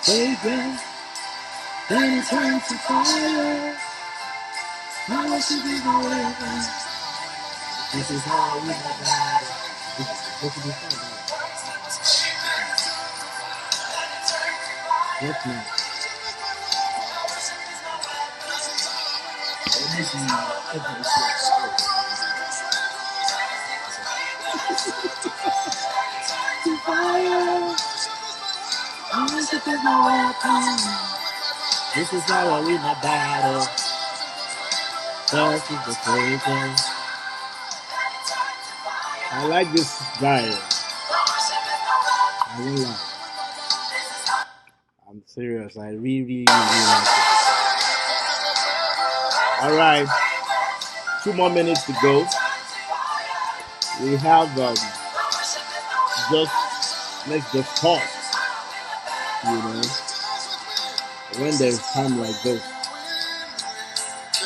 fragrance, then it turns to fire. I worship you forever. This is how we have died. What did you find out? What now? What is the fire? I worship is my weapon. This is how I win my battle. First is the fragrance. I like this guy. I won't lie. I'm serious. I really like it. All right. 2 more minutes to go. We have just let's just talk. You know, when there's time like this,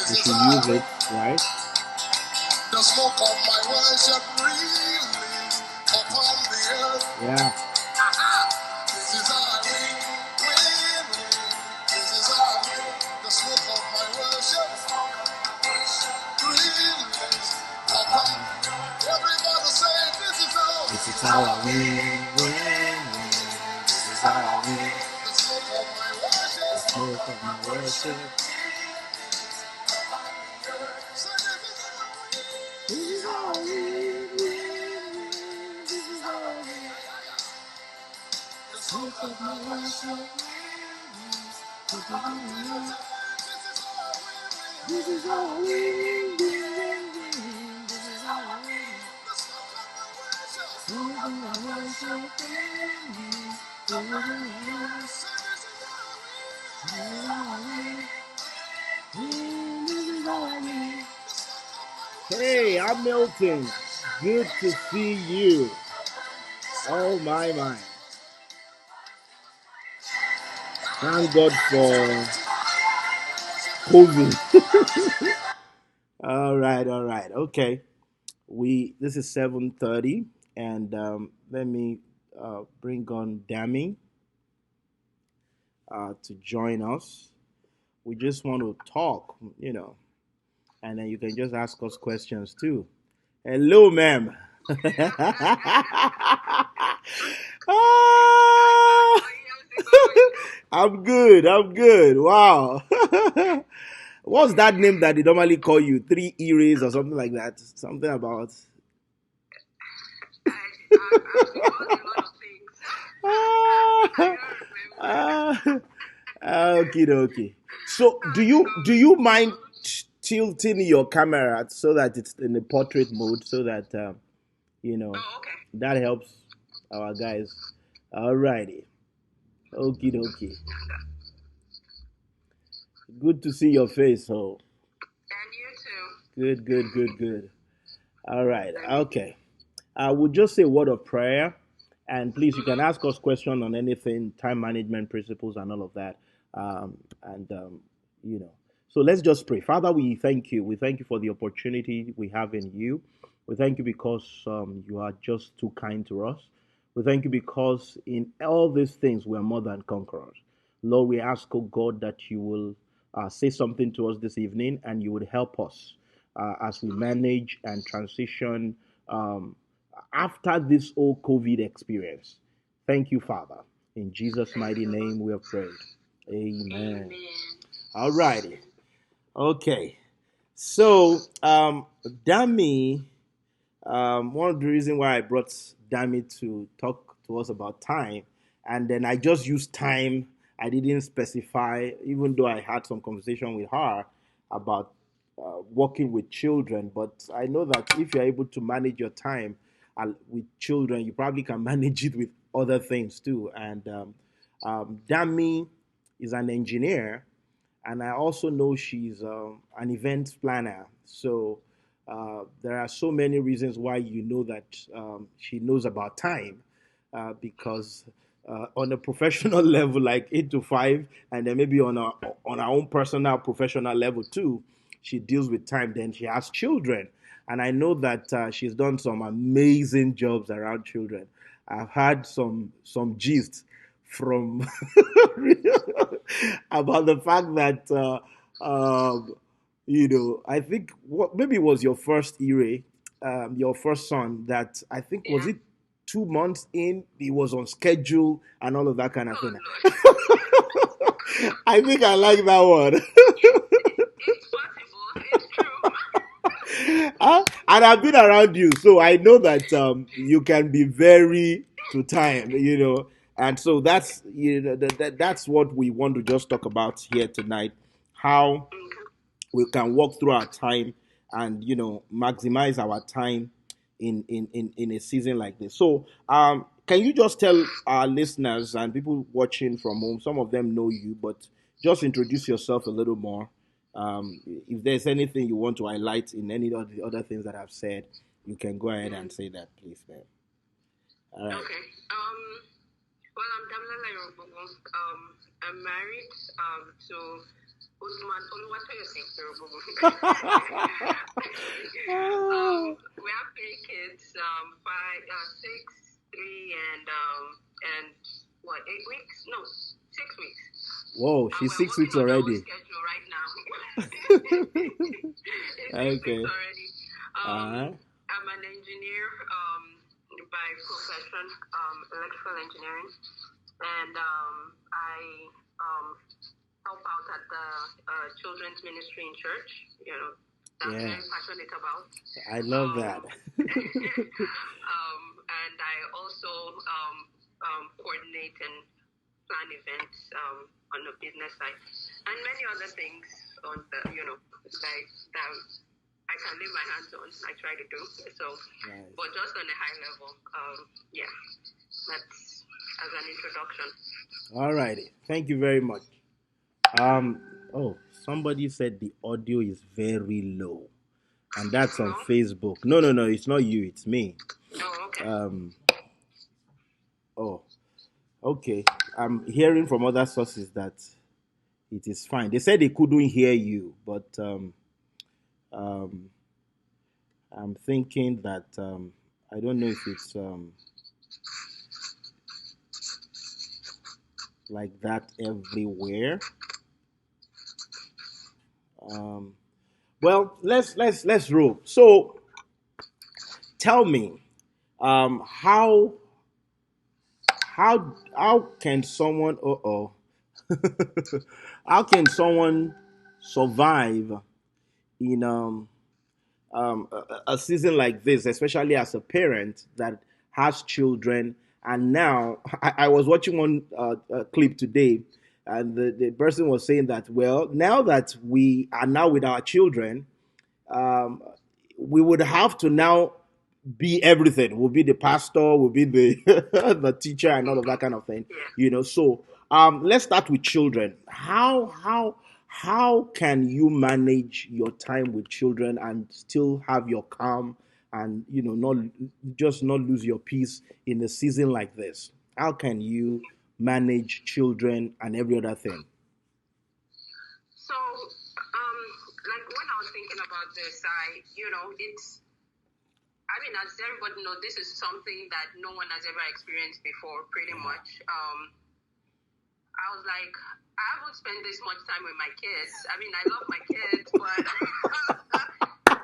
we should use it, right? The smoke of my worship really upon the earth. Yeah. This is our ring, ring. This is our ring. The smoke of my worship really upon. Everybody say this is our. This is our ring, ring. This is our ring. The smoke of my worship. The smoke of my worship. This is our ring, ring. This is our ring. The smoke of my worship. This is our ring, ring. This is our ring. Smoke of my worship. Hey, I'm Milton. Good to see you. Oh my. Thank God for COVID. All right. Okay. This is 7:30, and let me bring on Dami to join us. We just want to talk, and then you can just ask us questions too. Hello, ma'am. Ah, I'm good. Wow. What's that name that they normally call you? Three earrings or something like that? Something about. Ah, okay. So, do you mind tilting your camera so that it's in the portrait mode, so that you know that helps our guys. Alrighty, okay. Good to see your face. So, good. All right, okay. I would just say a word of prayer, and please, you can ask us questions on anything, time management principles, and all of that. And you know, so let's just pray. Father, we thank you. We thank you for the opportunity we have in you. We thank you because you are just too kind to us. We thank you because in all these things we are more than conquerors. Lord, we ask, oh God, that you will say something to us this evening, and you would help us as we manage and transition. After this whole COVID experience. Thank you, Father. In Jesus' mighty name we have prayed. Amen. All righty. Okay. So, Dami, one of the reasons why I brought Dami to talk to us about time, and then I just used time. I didn't specify, even though I had some conversation with her about working with children. But I know that if you're able to manage your time with children, you probably can manage it with other things too. And Dami is an engineer, and I also know she's an event planner. So there are so many reasons why you know that she knows about time, because on a professional level, like 8 to 5, and then maybe on our own personal professional level too, she deals with time. Then she has children, and I know that she's done some amazing jobs around children. I've had some gist from about the fact that I think what maybe it was your first Ire, your first son that I think was Yeah. it 2 months in he was on schedule and all of that kind of Oh thing. Lord. I think I like that one. It's possible. It's true. And I've been around you, so I know that you can be very to time, and so that's that's what we want to just talk about here tonight. How Okay. we can walk through our time and maximize our time in a season like this. So can you just tell our listeners and people watching from home, some of them know you, but just introduce yourself a little more. If there's anything you want to highlight in any of the other things that I've said, you can go ahead and say that, please, man. All right. Okay. Well, I'm Damilala Yorubogun. I'm married to Usman Oluwatoyosi Yorubogun. We have three kids, five, 6, 3, and what, 8 weeks? No, 6 weeks. Whoa, And she's we're 6 weeks working on our own already. schedule right now. It's 6 weeks Okay. already. Uh-huh. I'm an engineer by profession, electrical engineering, and I help out at the children's ministry in church. That I'm Yeah, very passionate about. I love that. And I also coordinate and plan events on the business side, and many other things on the like that I can lay my hands on. I try to do so, Nice. but just on a high level. Yeah, that's as an introduction. All righty. Thank you very much. Um. Oh, somebody said the audio is very low, and that's on No? Facebook. No, no, no. It's not you. It's me. Oh, okay. Um. Oh. Okay. I'm hearing from other sources that it is fine. They said they couldn't hear you, but um, I'm thinking that I don't know if it's like that everywhere. Um, well, let's roll. So, tell me, how can someone how can someone survive in a season like this, especially as a parent that has children. And now, I was watching one clip today, and the person was saying that, well, now that we are now with our children, um, we would have to now be everything. We'll be the pastor, we'll be the the teacher, and all of that kind of thing. Yeah. So let's start with children. How can you manage your time with children and still have your calm and not lose your peace in a season like this? How can you manage children and every other thing? So, like when I was thinking about this, it's. I mean, as everybody knows, this is something that no one has ever experienced before, pretty much. I was like, I haven't spent this much time with my kids. I mean, I love my kids, but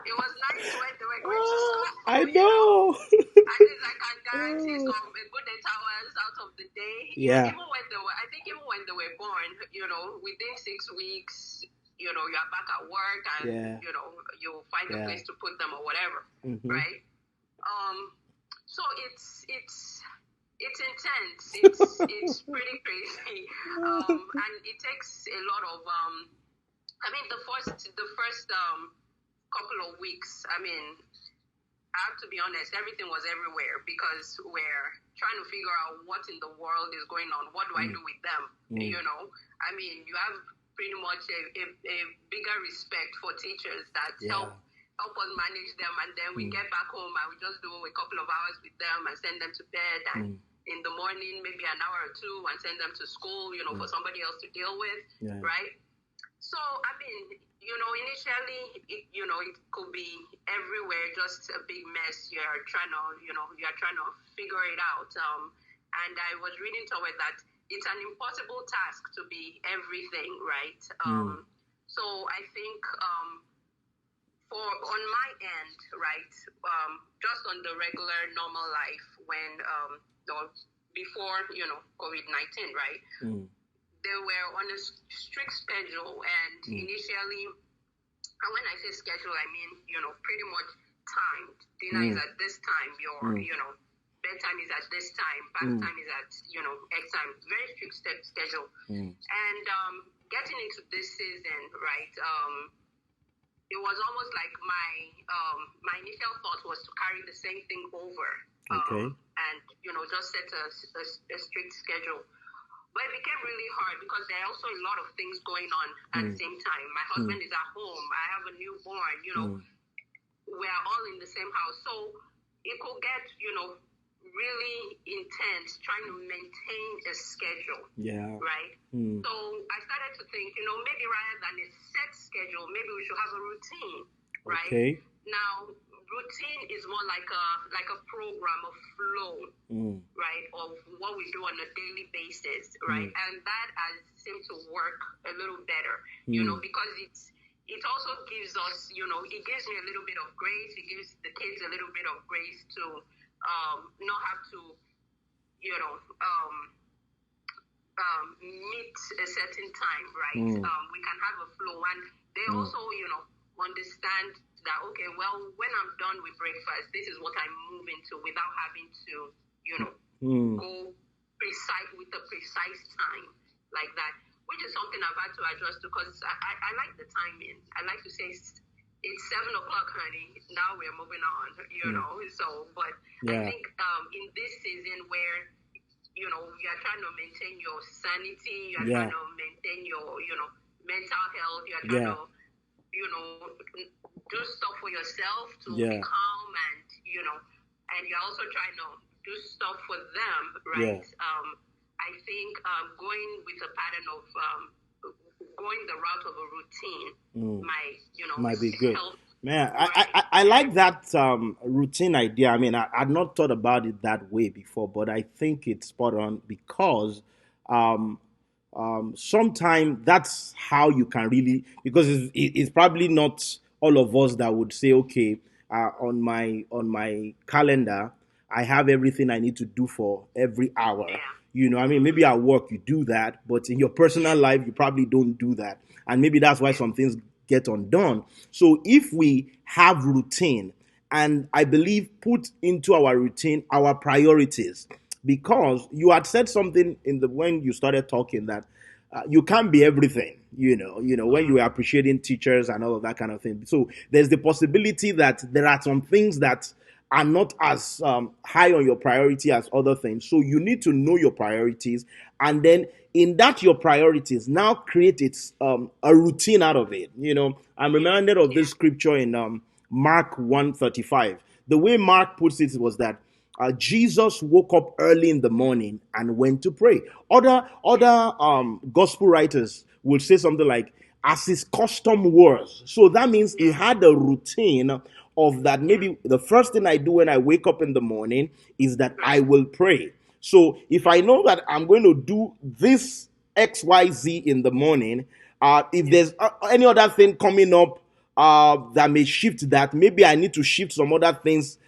it was nice when they were going to school. I know. At least I can guarantee some a good 8 hours out of the day. Yeah. Even when they were, I think even when they were born, within 6 weeks, you're back at work and, Yeah. you find a place to put them or whatever, Mm-hmm. right? So it's intense. It's pretty crazy, and it takes a lot of. I mean, the first couple of weeks. I mean, I have to be honest. Everything was everywhere because we're trying to figure out what in the world is going on. What do I do with them? I mean, you have pretty much a bigger respect for teachers that help us manage them, and then we get back home and we just do a couple of hours with them and send them to bed, and in the morning maybe an hour or two and send them to school, for somebody else to deal with, right? So I mean, initially it could be everywhere, just a big mess. You're trying to figure it out. And I was reading somewhere that it's an impossible task to be everything, right? So I think on my end, right, just on the regular normal life when before COVID-19, right? They were on a strict schedule, and initially, and when I say schedule, I mean pretty much timed. Dinner is at this time. Your bedtime is at this time. Bath time is at X time. Very strict schedule. And getting into this season, right? It was almost like my initial thought was to carry the same thing over. And just set a strict schedule. But it became really hard because there are also a lot of things going on at the same time. My husband is at home. I have a newborn. We're all in the same house. So it could get, really intense trying to maintain a schedule. Yeah. Right? So I started to think, maybe rather than a set schedule, maybe we should have a routine. Right? Okay. Now, routine is more like a program, a flow, right, of what we do on a daily basis, right? And that has seemed to work a little better, because it also gives us, it gives me a little bit of grace. It gives the kids a little bit of grace to not have to, meet a certain time, right? We can have a flow, and they also, understand that, okay, well, when I'm done with breakfast, this is what I move into without having to, go precise with a precise time like that, which is something I've had to adjust to, because I like the timing. I like to say it's 7 o'clock, honey. Now we're moving on, So, but I think in this season where, you are trying to maintain your sanity, you are trying to maintain your, mental health, you are trying to, do stuff for yourself to be calm, and and you're also trying to do stuff for them, right? I think going with a pattern of going the route of a routine might be good. Man, I like that routine idea. I mean, I'd not thought about it that way before, but I think it's spot on, because sometimes that's how you can really, because it's probably not all of us that would say, okay, on my calendar, I have everything I need to do for every hour. I mean, maybe at work you do that, but in your personal life, you probably don't do that. And maybe that's why some things get undone. So if we have routine, and I believe put into our routine our priorities, because you had said something when you started talking that you can't be everything, when you were appreciating teachers and all of that kind of thing. So there's the possibility that there are some things that are not as high on your priority as other things. So you need to know your priorities, and then in that your priorities, now create a routine out of it. I'm reminded of this scripture in Mark 1:35. The way Mark puts it was that Jesus woke up early in the morning and went to pray. Other gospel writers will say something like, as his custom was. So that means he had a routine of that. Maybe the first thing I do when I wake up in the morning is that I will pray. So if I know that I'm going to do this XYZ in the morning, if there's any other thing coming up that may shift that, maybe I need to shift some other things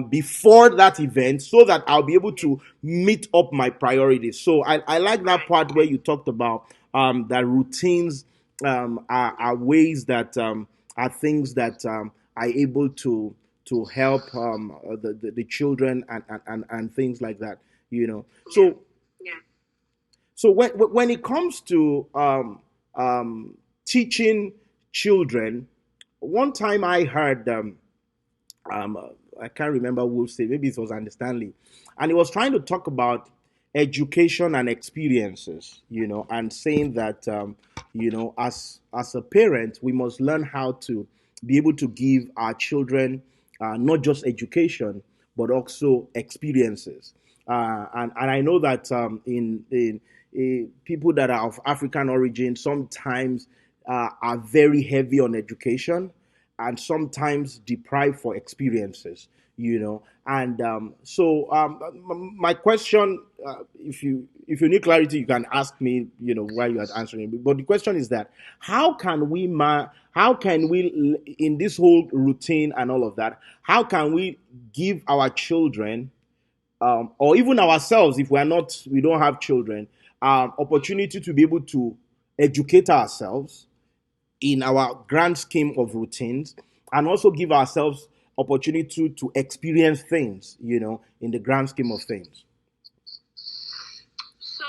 before that event, so that I'll be able to meet up my priorities. So I like that part where you talked about that routines are ways that are things that are able to help the children and things like that. So when it comes to teaching children, one time I heard I can't remember who said, maybe it was Andy Stanley, and he was trying to talk about education and experiences, and saying that as a parent, we must learn how to be able to give our children not just education but also experiences. And I know that in people that are of African origin sometimes are very heavy on education. and sometimes deprived for experiences, And my question, if you need clarity, you can ask me, while you are answering. But the question is that how can we in this whole routine and all of that, how can we give our children, or even ourselves, if we don't have children, opportunity to be able to educate ourselves in our grand scheme of routines, and also give ourselves opportunity to experience things, in the grand scheme of things. So,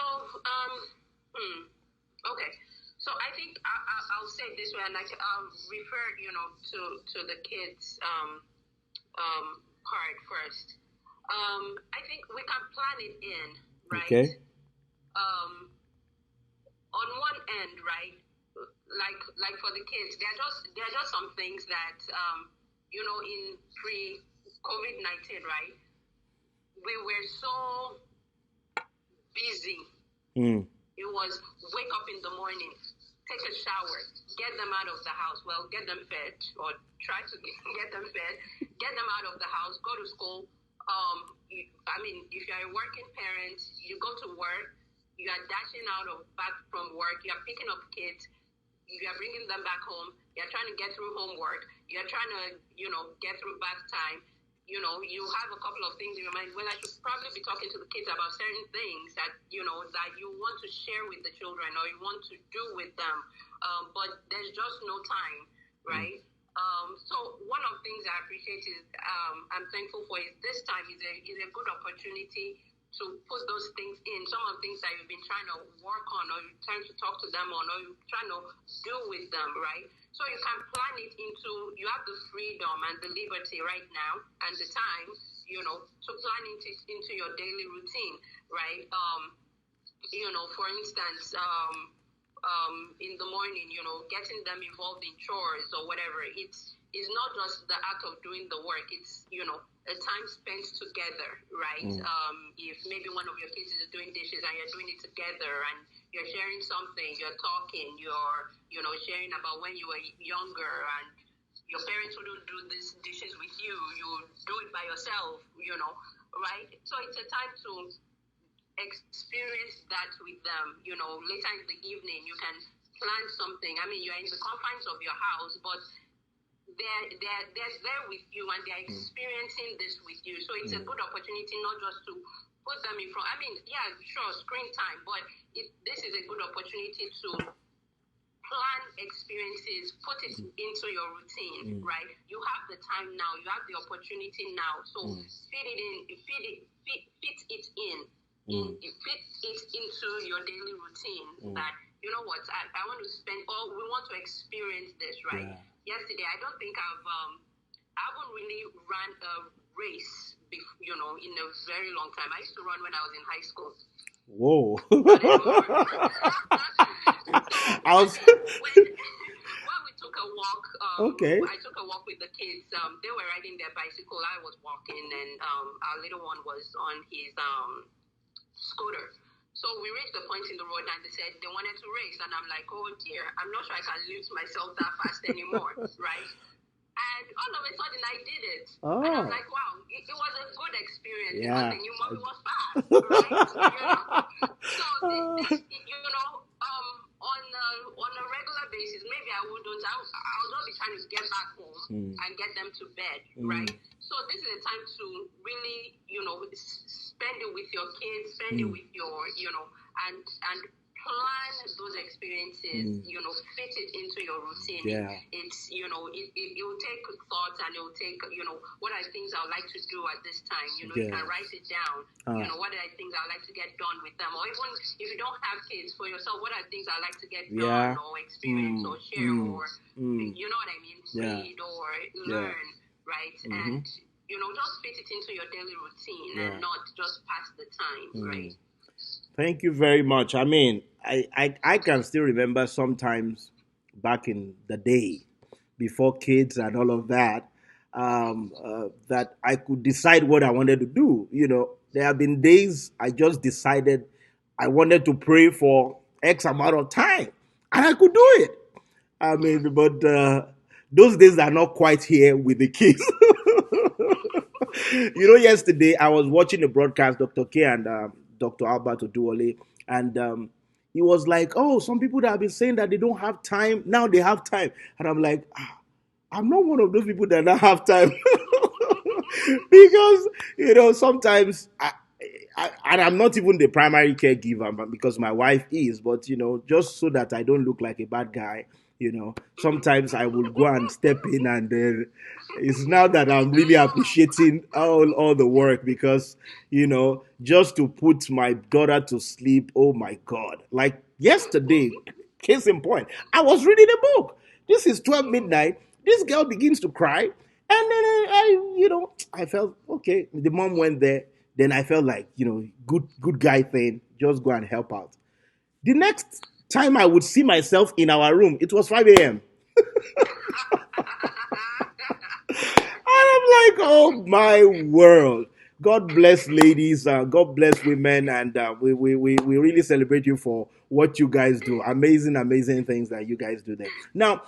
okay. So I think I'll say it this way, and I'll refer, to the kids part first. I think we can plan it in, right? Okay. On one end, right? Like for the kids, there are just some things that in pre-COVID-19, right? We were so busy. It was wake up in the morning, take a shower, get them out of the house. Well, get them fed, or try to get them fed, get them out of the house, go to school. If you're a working parent, you go to work, you are dashing back from work, you are picking up kids, you are bringing them back home, you're trying to get through homework, you're trying to, get through bath time. You have a couple of things in your mind. Well, I should probably be talking to the kids about certain things that, that you want to share with the children or you want to do with them. But there's just no time, right? So one of the things I appreciate is, I'm thankful for, is this time is a good opportunity to put those things in, some of the things that you've been trying to work on, or you're trying to talk to them on, or you're trying to do with them, right? So you can plan it into, you have the freedom and the liberty right now and the time, to plan it into your daily routine, right? For instance, in the morning, getting them involved in chores or whatever. It's not just the act of doing the work. It's, a time spent together, right? If maybe one of your kids is doing dishes and you're doing it together and you're sharing something, you're talking, you're, sharing about when you were younger and your parents wouldn't do these dishes with you, you do it by yourself, right? So it's a time to experience that with them. Later in the evening, you can plan something. You're in the confines of your house, but they're there with you and they're experiencing this with you. So it's a good opportunity not just to put them in front. Screen time, but this is a good opportunity to plan experiences, put it into your routine, right? You have the time now, you have the opportunity now. So fit it in, fit it in. Fit it into your daily routine, that I want to spend, or we want to experience this, right? Yesterday, I don't think I haven't really run a race in a very long time. I used to run when I was in high school. Whoa. When we took a walk, okay. I took a walk with the kids. They were riding their bicycle, I was walking, and our little one was on his scooter. So we reached the point in the road and they said they wanted to race, and I'm like, oh dear, I'm not sure I can lift myself that fast anymore, right? And all of a sudden I did it. Oh. And I'm like, wow, it was a good experience. Yeah. Because I knew mommy was fast, right? So on a regular basis, maybe I wouldn't. I'll not be trying to get back home and get them to bed, right? So this is a time to really, spend it with your kids, spend it with your, and plan those experiences, fit it into your routine. Yeah. It's, it will take thought, and it will take, what are things I would like to do at this time? You can write it down. What are things I would like to get done with them? Or even if you don't have kids, for yourself, what are things I would like to get done or experience or share or, you know what I mean? Read or learn, right? And, just fit it into your daily routine and not just pass the time, right? Thank you very much. I can still remember sometimes back in the day, before kids and all of that, that I could decide what I wanted to do. There have been days I just decided I wanted to pray for X amount of time, and I could do it. But those days are not quite here with the kids. Yesterday I was watching a broadcast, Dr. K and Dr. Alberto Duole, and he was like, "Oh, some people that have been saying that they don't have time, now they have time," and I'm like, I'm not one of those people that don't have time. Because sometimes and I'm not even the primary caregiver, but because my wife is, but just so that I don't look like a bad guy, sometimes I will go and step in, and then it's now that I'm really appreciating all the work, because just to put my daughter to sleep, oh my God, like yesterday, case in point, I was reading a book. This is 12 midnight. This girl begins to cry. And then I felt okay. The mom went there. Then I felt like, good guy thing. Just go and help out. The next time I would see myself in our room, it was 5 a.m. And I'm like, oh my world. God bless ladies, God bless women, and we really celebrate you for what you guys do. Amazing, amazing things that you guys do there. Now,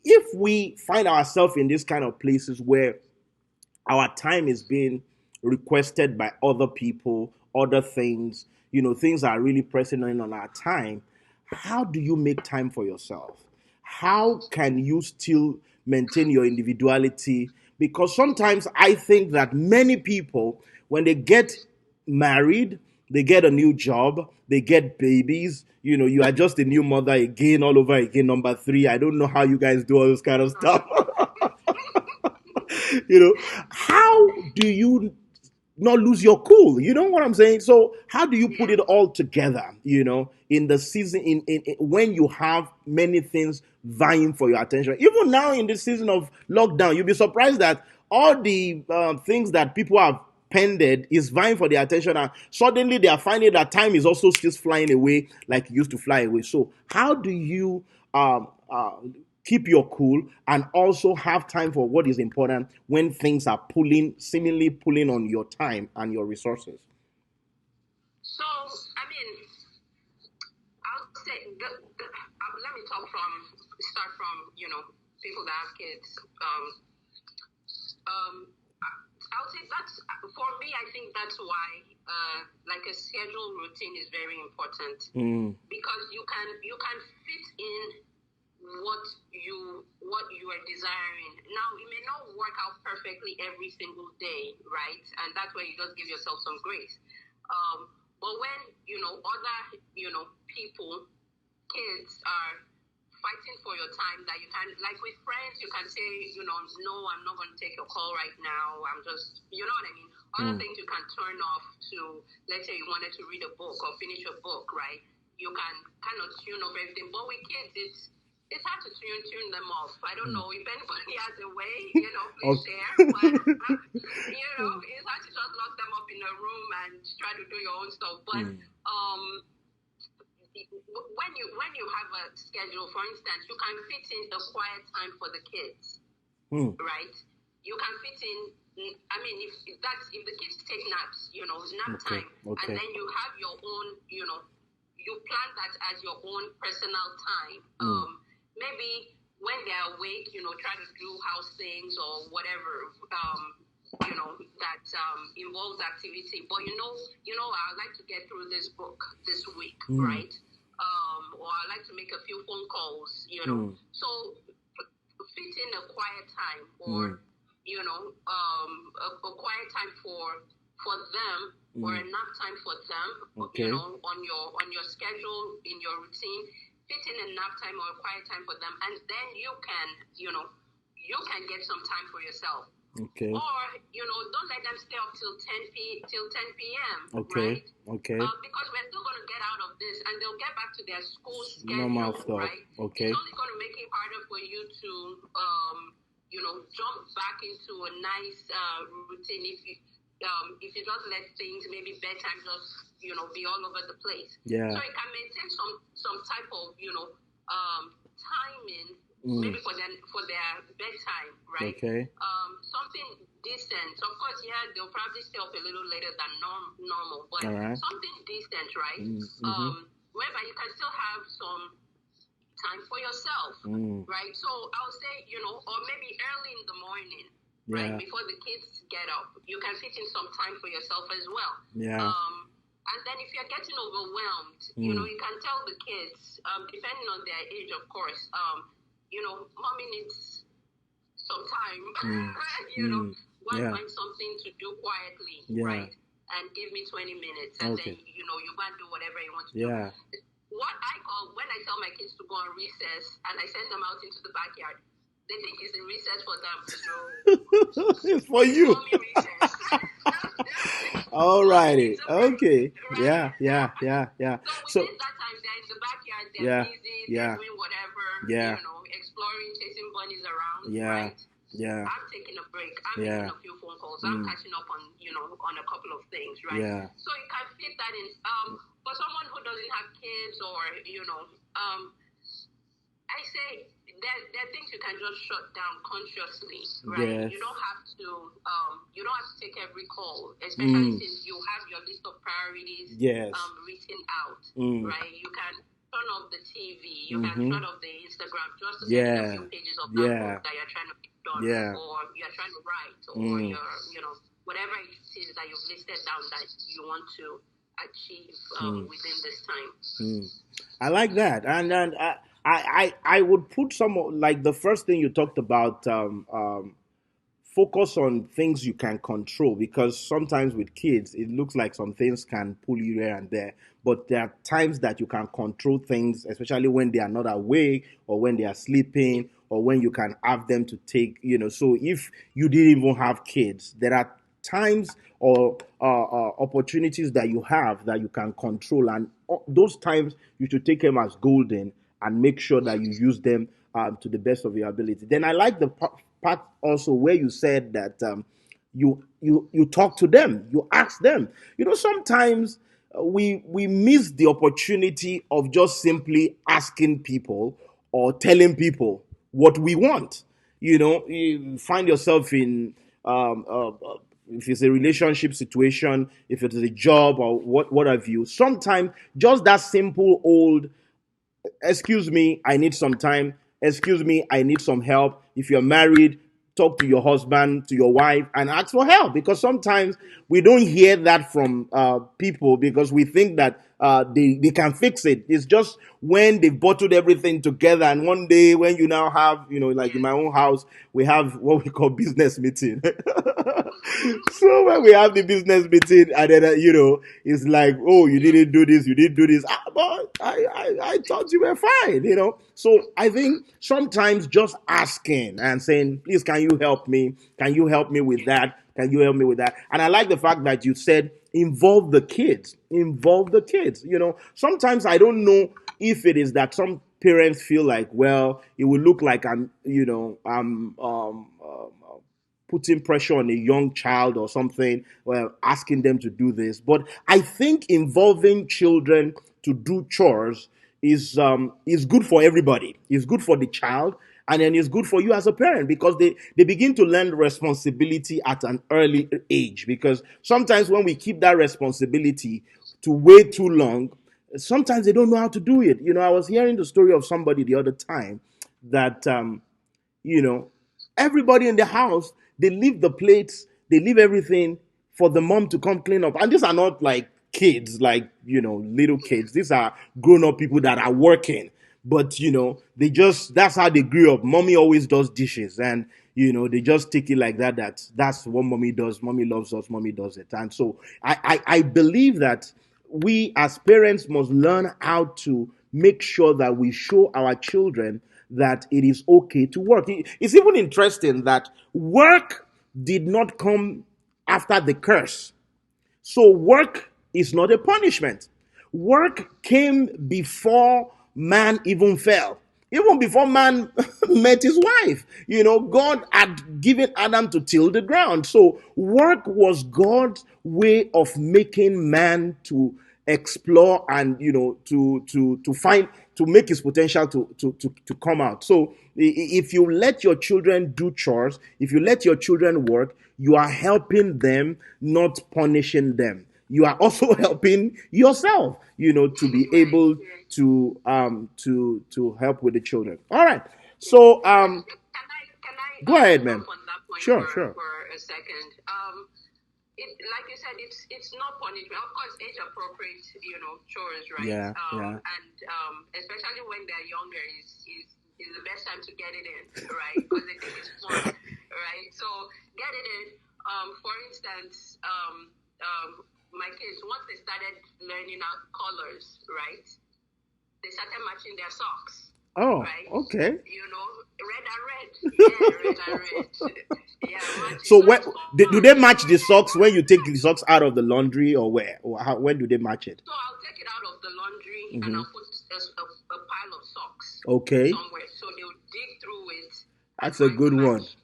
if we find ourselves in these kind of places where our time is being requested by other people, other things, things are really pressing in on our time, how do you make time for yourself? How can you still maintain your individuality? Because sometimes I think that many people, when they get married, they get a new job, they get babies, you are just a new mother again, all over again, number three. I don't know how you guys do all this kind of stuff. How do you not lose your cool? You know what I'm saying? So how do you put it all together, in the season, in when you have many things vying for your attention? Even now in this season of lockdown, you'll be surprised that all the things that people have pended is vying for their attention, and suddenly they are finding that time is also still flying away like it used to fly away. So how do you keep your cool and also have time for what is important when things are seemingly pulling on your time and your resources? So, I mean, I'll say, let me start from, people that have kids. I'll say that's, for me, I think that's why, like a schedule routine is very important. Because you can fit in what you are desiring. Now, it may not work out perfectly every single day, right? And that's where you just give yourself some grace. But when other people, kids are fighting for your time, that you can, like with friends, you can say, no, I'm not going to take your call right now. I'm just, you know what I mean? Other things you can turn off to, let's say you wanted to read a book or finish a book, right? You can kind of tune off everything. But with kids, it's hard to tune them off. I don't know if anybody has a way, please share. But, it's hard to just lock them up in a room and try to do your own stuff. But when you have a schedule, for instance, you can fit in a quiet time for the kids, right? You can fit in. I mean, if the kids take naps, nap time, and then you have your own, you plan that as your own personal time. Maybe when they're awake, try to do house things or whatever, that involves activity. But I'd like to get through this book this week, right? Or I'd like to make a few phone calls, So fit in a quiet time, or a quiet time for them, or a nap time for them, on your schedule, in your routine. Fit in a nap time or a quiet time for them, and then you can get some time for yourself. Okay. Or don't let them stay up till 10 p.m. Okay. Right? Okay. Because we're still going to get out of this, and they'll get back to their school schedule. Normal stuff. Right? Okay. It's only going to make it harder for you to jump back into a nice routine if you just let things, maybe bedtime just be all over the place. Yeah. So you can maintain some type of timing, maybe for their bedtime, right? Okay. Something decent. Of course, yeah, they'll probably stay up a little later than normal, but All right. something decent, right? Whereby you can still have some time for yourself, right? So I'll say, or maybe early in the morning, right, before the kids get up, you can fit in some time for yourself as well. And then if you're getting overwhelmed, you can tell the kids, depending on their age, of course, mommy needs some time, go and find something to do quietly, right? And give me 20 minutes, and then, you go and do whatever you want to do. What I call, when I tell my kids to go on recess, and I send them out into the backyard, they think it's a recess for them. So it's for you. All righty. Okay. Right? Yeah. So within that time, they're in the backyard, they're busy, they're doing whatever, exploring, chasing bunnies around, right? I'm taking a break. I'm making a few phone calls. I'm catching up on, on a couple of things, right? So you can fit that in. For someone who doesn't have kids, or, I say there are things you can just shut down consciously, right? You don't have to take every call, especially since you have your list of priorities written out, right? You can turn off the TV, you can turn off the Instagram, just to get a few pages of that book that you're trying to get done, or you're trying to write, or you're, whatever it is that you've listed down that you want to achieve within this time. I like that, and I would put some, like the first thing you talked about, focus on things you can control, because sometimes with kids it looks like some things can pull you here and there, but there are times that you can control things, especially when they are not awake, or when they are sleeping, or when you can have them to take, so if you didn't even have kids, there are times or opportunities that you have that you can control, and those times you should take them as golden and make sure that you use them to the best of your ability. Then I like the part also where you said that you talk to them, you ask them. Sometimes we miss the opportunity of just simply asking people or telling people what we want. You find yourself in if it's a relationship situation, if it is a job or what have you. Sometimes just that simple old, excuse me, I need some time. Excuse me, I need some help. If you're married, talk to your husband, to your wife, and ask for help. Because sometimes we don't hear that from people, because we think that they can fix it. It's just when they've bottled everything together, and one day when you now have, like in my own house, we have what we call business meeting. So when we have the business meeting, and then it's like, oh, you didn't do this, but I thought you were fine, So I think sometimes just asking and saying, please, can you help me? Can you help me with that? Can you help me with that? And I like the fact that you said involve the kids. Involve the kids. Sometimes I don't know if it is that some parents feel like, well, it will look like I'm putting pressure on a young child or something, well, asking them to do this. But I think involving children to do chores is good for everybody. It's good for the child, and then it's good for you as a parent, because they begin to learn responsibility at an early age. Because sometimes when we keep that responsibility to way too long, sometimes they don't know how to do it. I was hearing the story of somebody the other time that everybody in the house, they leave the plates, they leave everything for the mom to come clean up. And these are not like kids, like, little kids. These are grown-up people that are working. But, that's how they grew up. Mommy always does dishes. And, they just take it like that, that's what mommy does. Mommy loves us. Mommy does it. And so I believe that we as parents must learn how to make sure that we show our children that it is okay to work. It's even interesting that work did not come after the curse. So work is not a punishment. Work came before man even fell. Even before man met his wife, God had given Adam to till the ground. So work was God's way of making man to explore and to find, to make his potential to come out. So if you let your children do chores, if you let your children work, you are helping them, not punishing them. you are also helping yourself, to be able to help with the children. All right. So go can I ahead, jump man. on that point Sure, sure. for a second? Like you said, it's not punishment. Of course, age appropriate, chores, right? Yeah, yeah. And especially when they're younger, is the best time to get it in, right? Because they think it's fun, right? So get it in. For instance, my kids, once they started learning out colors, right? They started matching their socks. Oh, right? okay. Red and red. Yeah, red and red. Yeah, matching. So So when it's fun. do they match the socks when you take the socks out of the laundry, or where? Or when do they match it? So I'll take it out of the laundry and I'll put a pile of socks Okay, somewhere. So they'll dig through it. that's a good one. Match,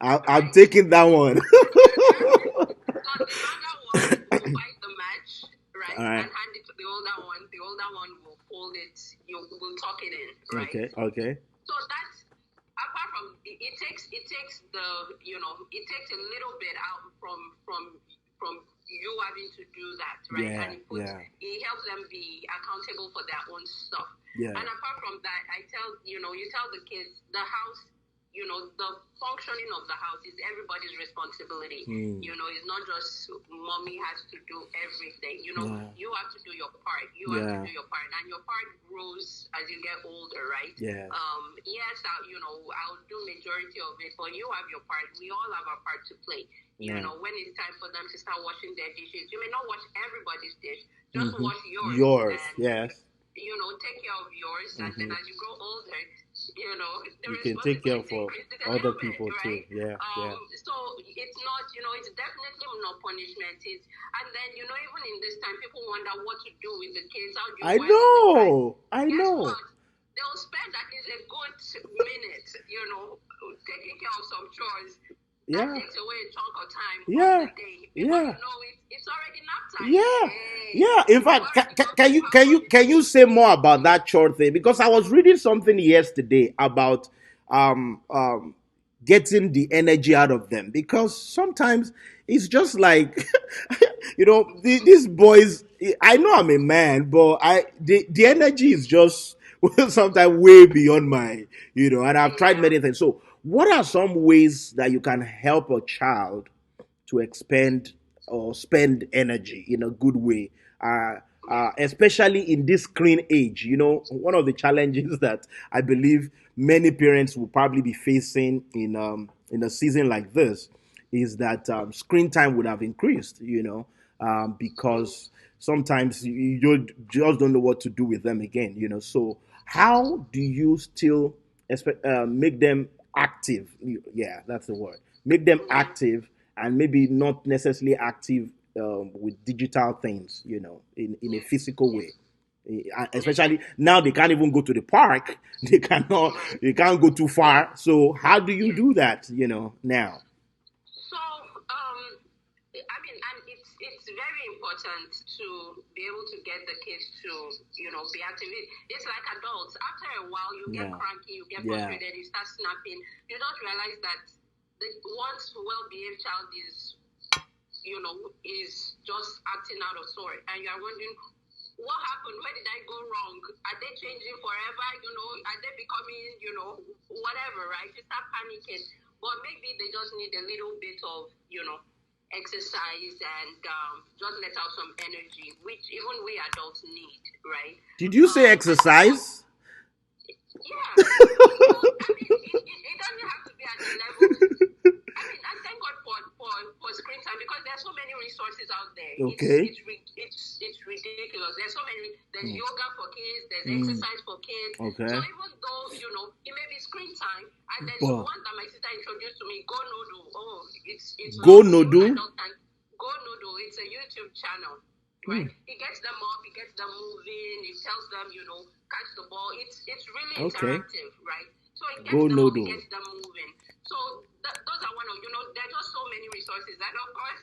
I'm right? taking that one. So the younger one will find the match, right? All right. And hand it to the older one. The older one will fold it. You will tuck it in, right? Okay, okay. So that's apart from it takes the it takes a little bit out from you having to do that, right? Yeah, And it helps them be accountable for their own stuff. Yeah. And apart from that, I tell you tell the kids the house, the functioning of the house is everybody's responsibility. It's not just mommy has to do everything. You have to do your part. You have to do your part, and your part grows as you get older, right? Yeah. Yes, I'll do majority of it, but you have your part. We all have our part to play. When it's time for them to start washing their dishes, you may not wash everybody's dish, just wash yours. Yours, and, yes. Take care of yours, and then as you grow older, the You can take care of increases a other little people bit, too. right? Yeah, yeah. So it's not, it's definitely not punishment. And then, even in this time, people wonder what to do with the kids. How do you I know. Guess what? They'll spend at least a good minute, taking care of some chores. Yeah. That takes away a chunk of time Yeah. of the day. Because it's already nap time. Yeah. Hey, Yeah. In fact, can you say more about that chore thing? Because I was reading something yesterday about getting the energy out of them, because sometimes it's just like these boys. I know I'm a man, but the energy is just sometimes way beyond my and I've tried many things. So what are some ways that you can help a child to expend or spend energy in a good way, especially in this screen age? One of the challenges that I believe many parents will probably be facing in a season like this is that screen time would have increased, because sometimes just don't know what to do with them again, So how do you still make them active? Yeah, that's the word. Make them active, and maybe not necessarily active with digital things, in a physical way. Especially now, they can't even go to the park. They can't go too far. So how do you do that? Now. So, I mean, and it's very important to be able to get the kids to, be active. It's like adults. After a while, you get cranky, you get frustrated, you start snapping. You don't realize that the once well-behaved child is just acting out of sort, and you are wondering, what happened? Where did I go wrong? Are they changing forever? Are they becoming, whatever, right? You start panicking. But maybe they just need a little bit of, exercise and just let out some energy, which even we adults need, right? Did you say exercise? Yeah. I mean, it doesn't have to be at the level. I mean, and thank God for screen time, because there's so many resources out there. Okay. It's ridiculous. There's so many. There's yoga for kids. There's exercise for kids. Okay. So even though it may be screen time, and there's one that my sister introduced to me, Go Noodle. Oh, it's Go Noodle. Go Noodle. It's a YouTube channel. Right? It gets them up, it gets them moving, it tells them, catch the ball. It's really interactive, right? So it gets them up, it gets them moving. So those are one of, there are just so many resources. And of course,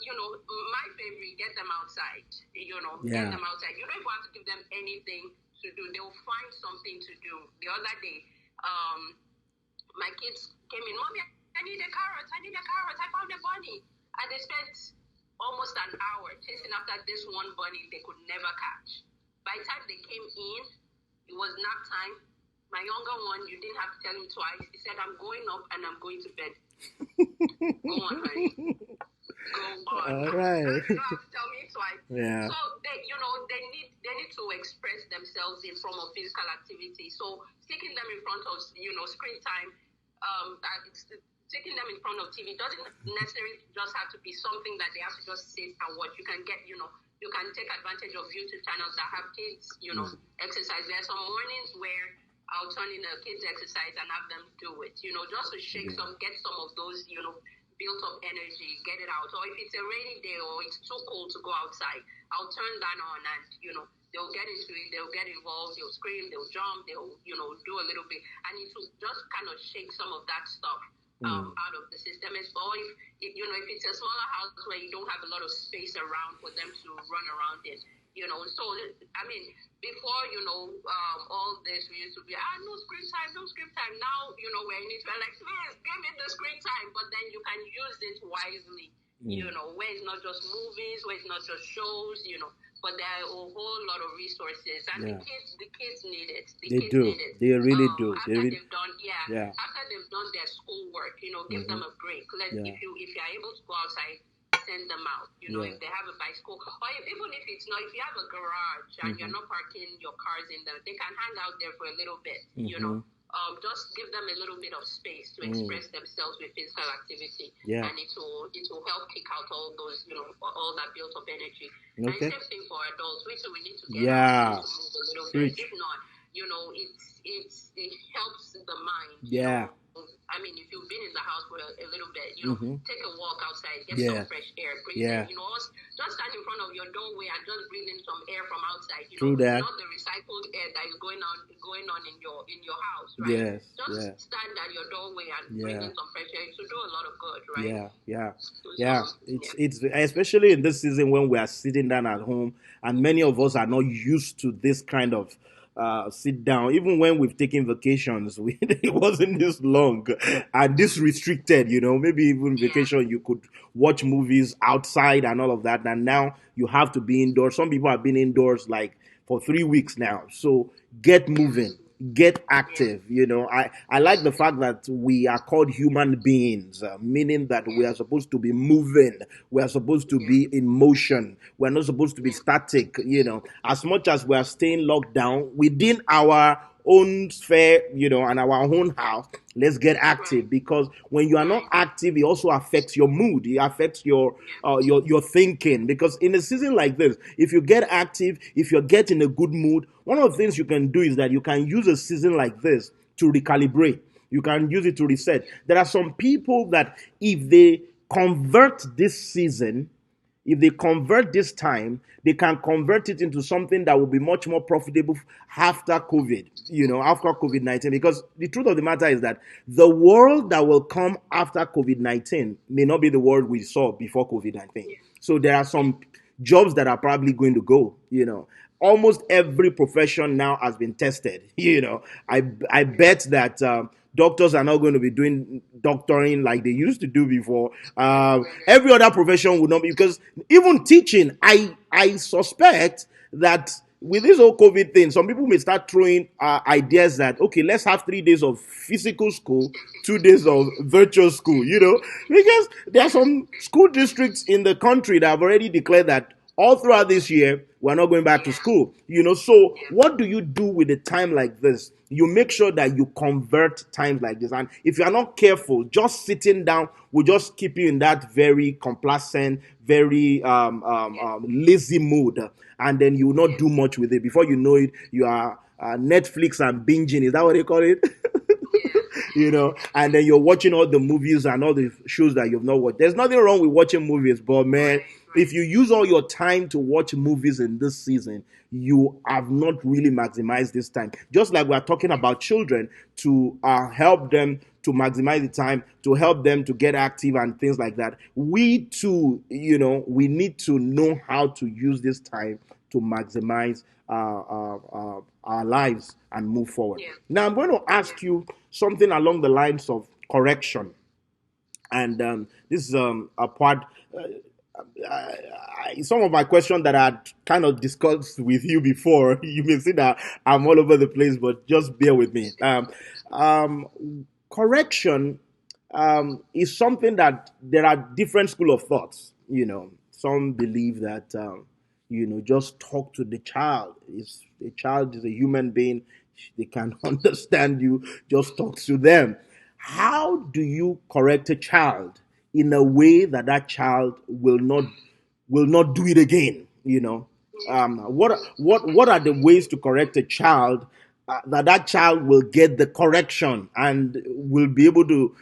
my favorite, get them outside. Get them outside. You don't even have to give them anything to do. They'll find something to do. The other day, my kids came in, Mommy, I need a carrot. I found a bunny. And they spent almost an hour chasing after this one bunny they could never catch. By the time they came in, it was nap time. My younger one, you didn't have to tell him twice. He said, I'm going up and I'm going to bed. Go on, honey. Go on. All right. You don't have to tell me twice. Yeah. So they need to express themselves in form of physical activity. So taking them in front of screen time, taking them in front of TV doesn't necessarily just have to be something that they have to just sit and watch. You can get you can take advantage of YouTube channels that have kids exercise. There are some mornings where I'll turn in a kids exercise and have them do it. Just to shake get some of those built up energy, get it out. Or if it's a rainy day or it's too cold to go outside, I'll turn that on and they'll get into it, they'll get involved, they'll scream, they'll jump, they'll do a little bit, and it will just kind of shake some of that stuff out of the system. Or if it's a smaller house where you don't have a lot of space around for them to run around in. So I mean, before all this, we used to be no screen time, no screen time. Now we're in it. We're like, please give me the screen time, but then you can use it wisely. Where it's not just movies, where it's not just shows. But there are a whole lot of resources, and the kids need it. They do. They really do. After they've done, after they've done their schoolwork, give them a break. If you're able to go outside, send them out. If they have a bicycle, or even if it's not, if you have a garage and you're not parking your cars in there, they can hang out there for a little bit. Just give them a little bit of space to express themselves with physical activity, and it will help kick out all those all that built up energy. And same thing for adults. We need to get out to move a little bit. If not, it helps the mind. I mean, if you've been in the house for a little bit, take a walk outside, get some fresh air, breathe in, just stand in front of your doorway and just breathe in some air from outside. True that. Not the recycled air that is going on in your house, right? Just stand at your doorway and breathe in some fresh air. It will do a lot of good, right? It's especially in this season when we are sitting down at home, and many of us are not used to this kind of sit down. Even when we've taken vacations, it wasn't this long and this restricted. Maybe even vacation you could watch movies outside and all of that, and now you have to be indoors. Some people have been indoors like for 3 weeks now. So get moving, get active. I like the fact that we are called human beings, meaning that we are supposed to be moving, we are supposed to be in motion, we're not supposed to be static. As much as we are staying locked down within our own sphere, and our own house, let's get active, because when you are not active, it also affects your mood. It affects your thinking. Because in a season like this, if you get active, if you're getting a good mood, one of the things you can do is that you can use a season like this to recalibrate. You can use it to reset. There are some people that if they convert this season, if they convert this time, they can convert it into something that will be much more profitable after COVID, after COVID-19. Because the truth of the matter is that the world that will come after COVID-19 may not be the world we saw before COVID-19. So there are some jobs that are probably going to go, Almost every profession now has been tested, I bet that doctors are not going to be doing doctoring like they used to do before. Every other profession would not be, because even teaching, I suspect that with this whole COVID thing, some people may start throwing ideas that, okay, let's have 3 days of physical school, 2 days of virtual school, because there are some school districts in the country that have already declared that all throughout this year, we're not going back to school. So what do you do with a time like this? You make sure that you convert times like this. And if you are not careful, just sitting down will just keep you in that very complacent, very lazy mood. And then you will not do much with it. Before you know it, you are Netflix and binging. Is that what they call it? And then you're watching all the movies and all the shows that you've not watched. There's nothing wrong with watching movies, but man, if you use all your time to watch movies in this season, you have not really maximized this time. Just like we're talking about children, to help them to maximize the time, to help them to get active and things like that. We too, we need to know how to use this time to maximize our lives and move forward. Now, I'm going to ask you something along the lines of correction. And this is a part, some of my questions that I kind of discussed with you before, you may see that I'm all over the place, but just bear with me. Correction is something that there are different school of thoughts. Some believe that just talk to the child. The child is a human being; they can understand you. Just talk to them. How do you correct a child in a way that that child will not do it again? What are the ways to correct a child that child will get the correction and will be able to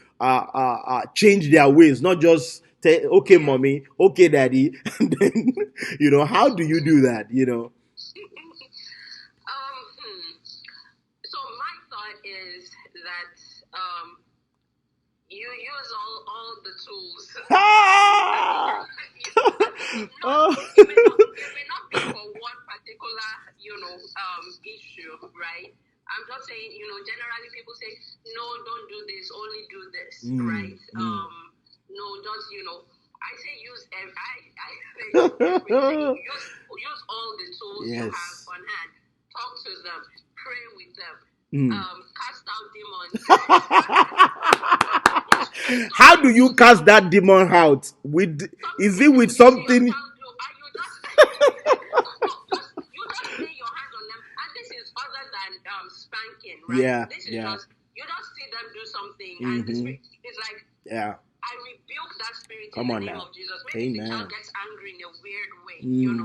change their ways, not just say, okay, mommy, okay, daddy, and then how do you do that? So my thought is that you use all the tools. Ah! It may not be for one particular, issue, right? I'm just saying, generally people say, no, don't do this, only do this, right? No, just, I say use everything. Use all the tools you have on hand. Talk to them, pray with them, cast out demons. How do you cast that demon out? Is it with something? You just lay your hands on them, and this is other than spanking, right? This is just you just see them do something, and the spirit is like, I rebuke that spirit in the name of Jesus. Maybe the child gets angry in a weird way, you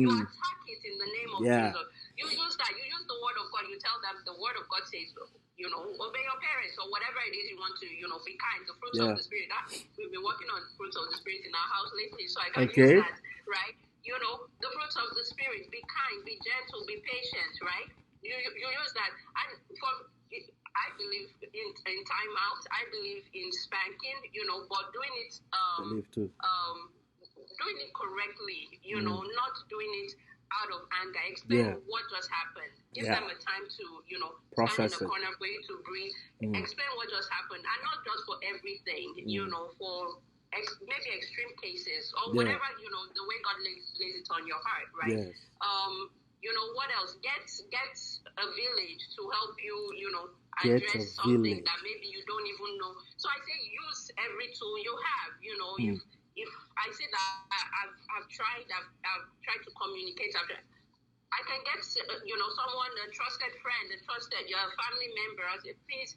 attack it in the name of Jesus. You use that. You use the word of God. You tell them the word of God says, obey your parents or whatever it is you want to, be kind. The fruits of the spirit. We've been working on fruits of the spirit in our house lately, so I can use that, right? The fruits of the spirit. Be kind, be gentle, be patient, right? You use that, and I believe in timeout. I believe in spanking, but doing it doing it correctly, not doing it out of anger. Explain what just happened. Give them a time to, process stand in the corner for you to breathe. Explain what just happened, and not just for everything, for maybe extreme cases or whatever, the way God lays it on your heart, right? What else? Get a village to help you, address something that maybe you don't even know. So I say use every tool you have, if I say that I've tried to communicate, I can get, someone, a trusted friend, your family member, I say, please,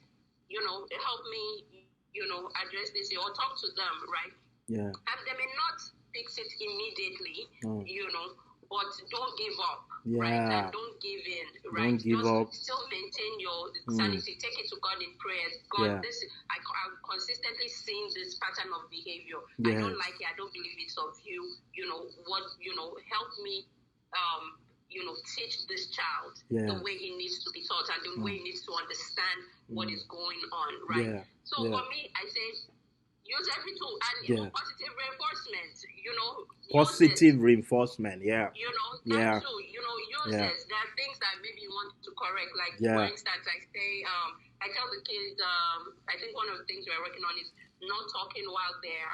help me, address this or talk to them, right? And they may not fix it immediately, but don't give up, right? And don't give in, right? Don't give up. Still maintain your sanity. Take it to God in prayer. God, I've consistently seen this pattern of behavior. I don't like it. I don't believe it's of you. Help me, teach this child the way he needs to be taught and the way he needs to understand what is going on, right? So for me, I say, use every tool and positive reinforcement. Positive reinforcement, that too. Use this. There are things that maybe you want to correct. Like for instance, I say, I tell the kids. I think one of the things we're working on is not talking while they're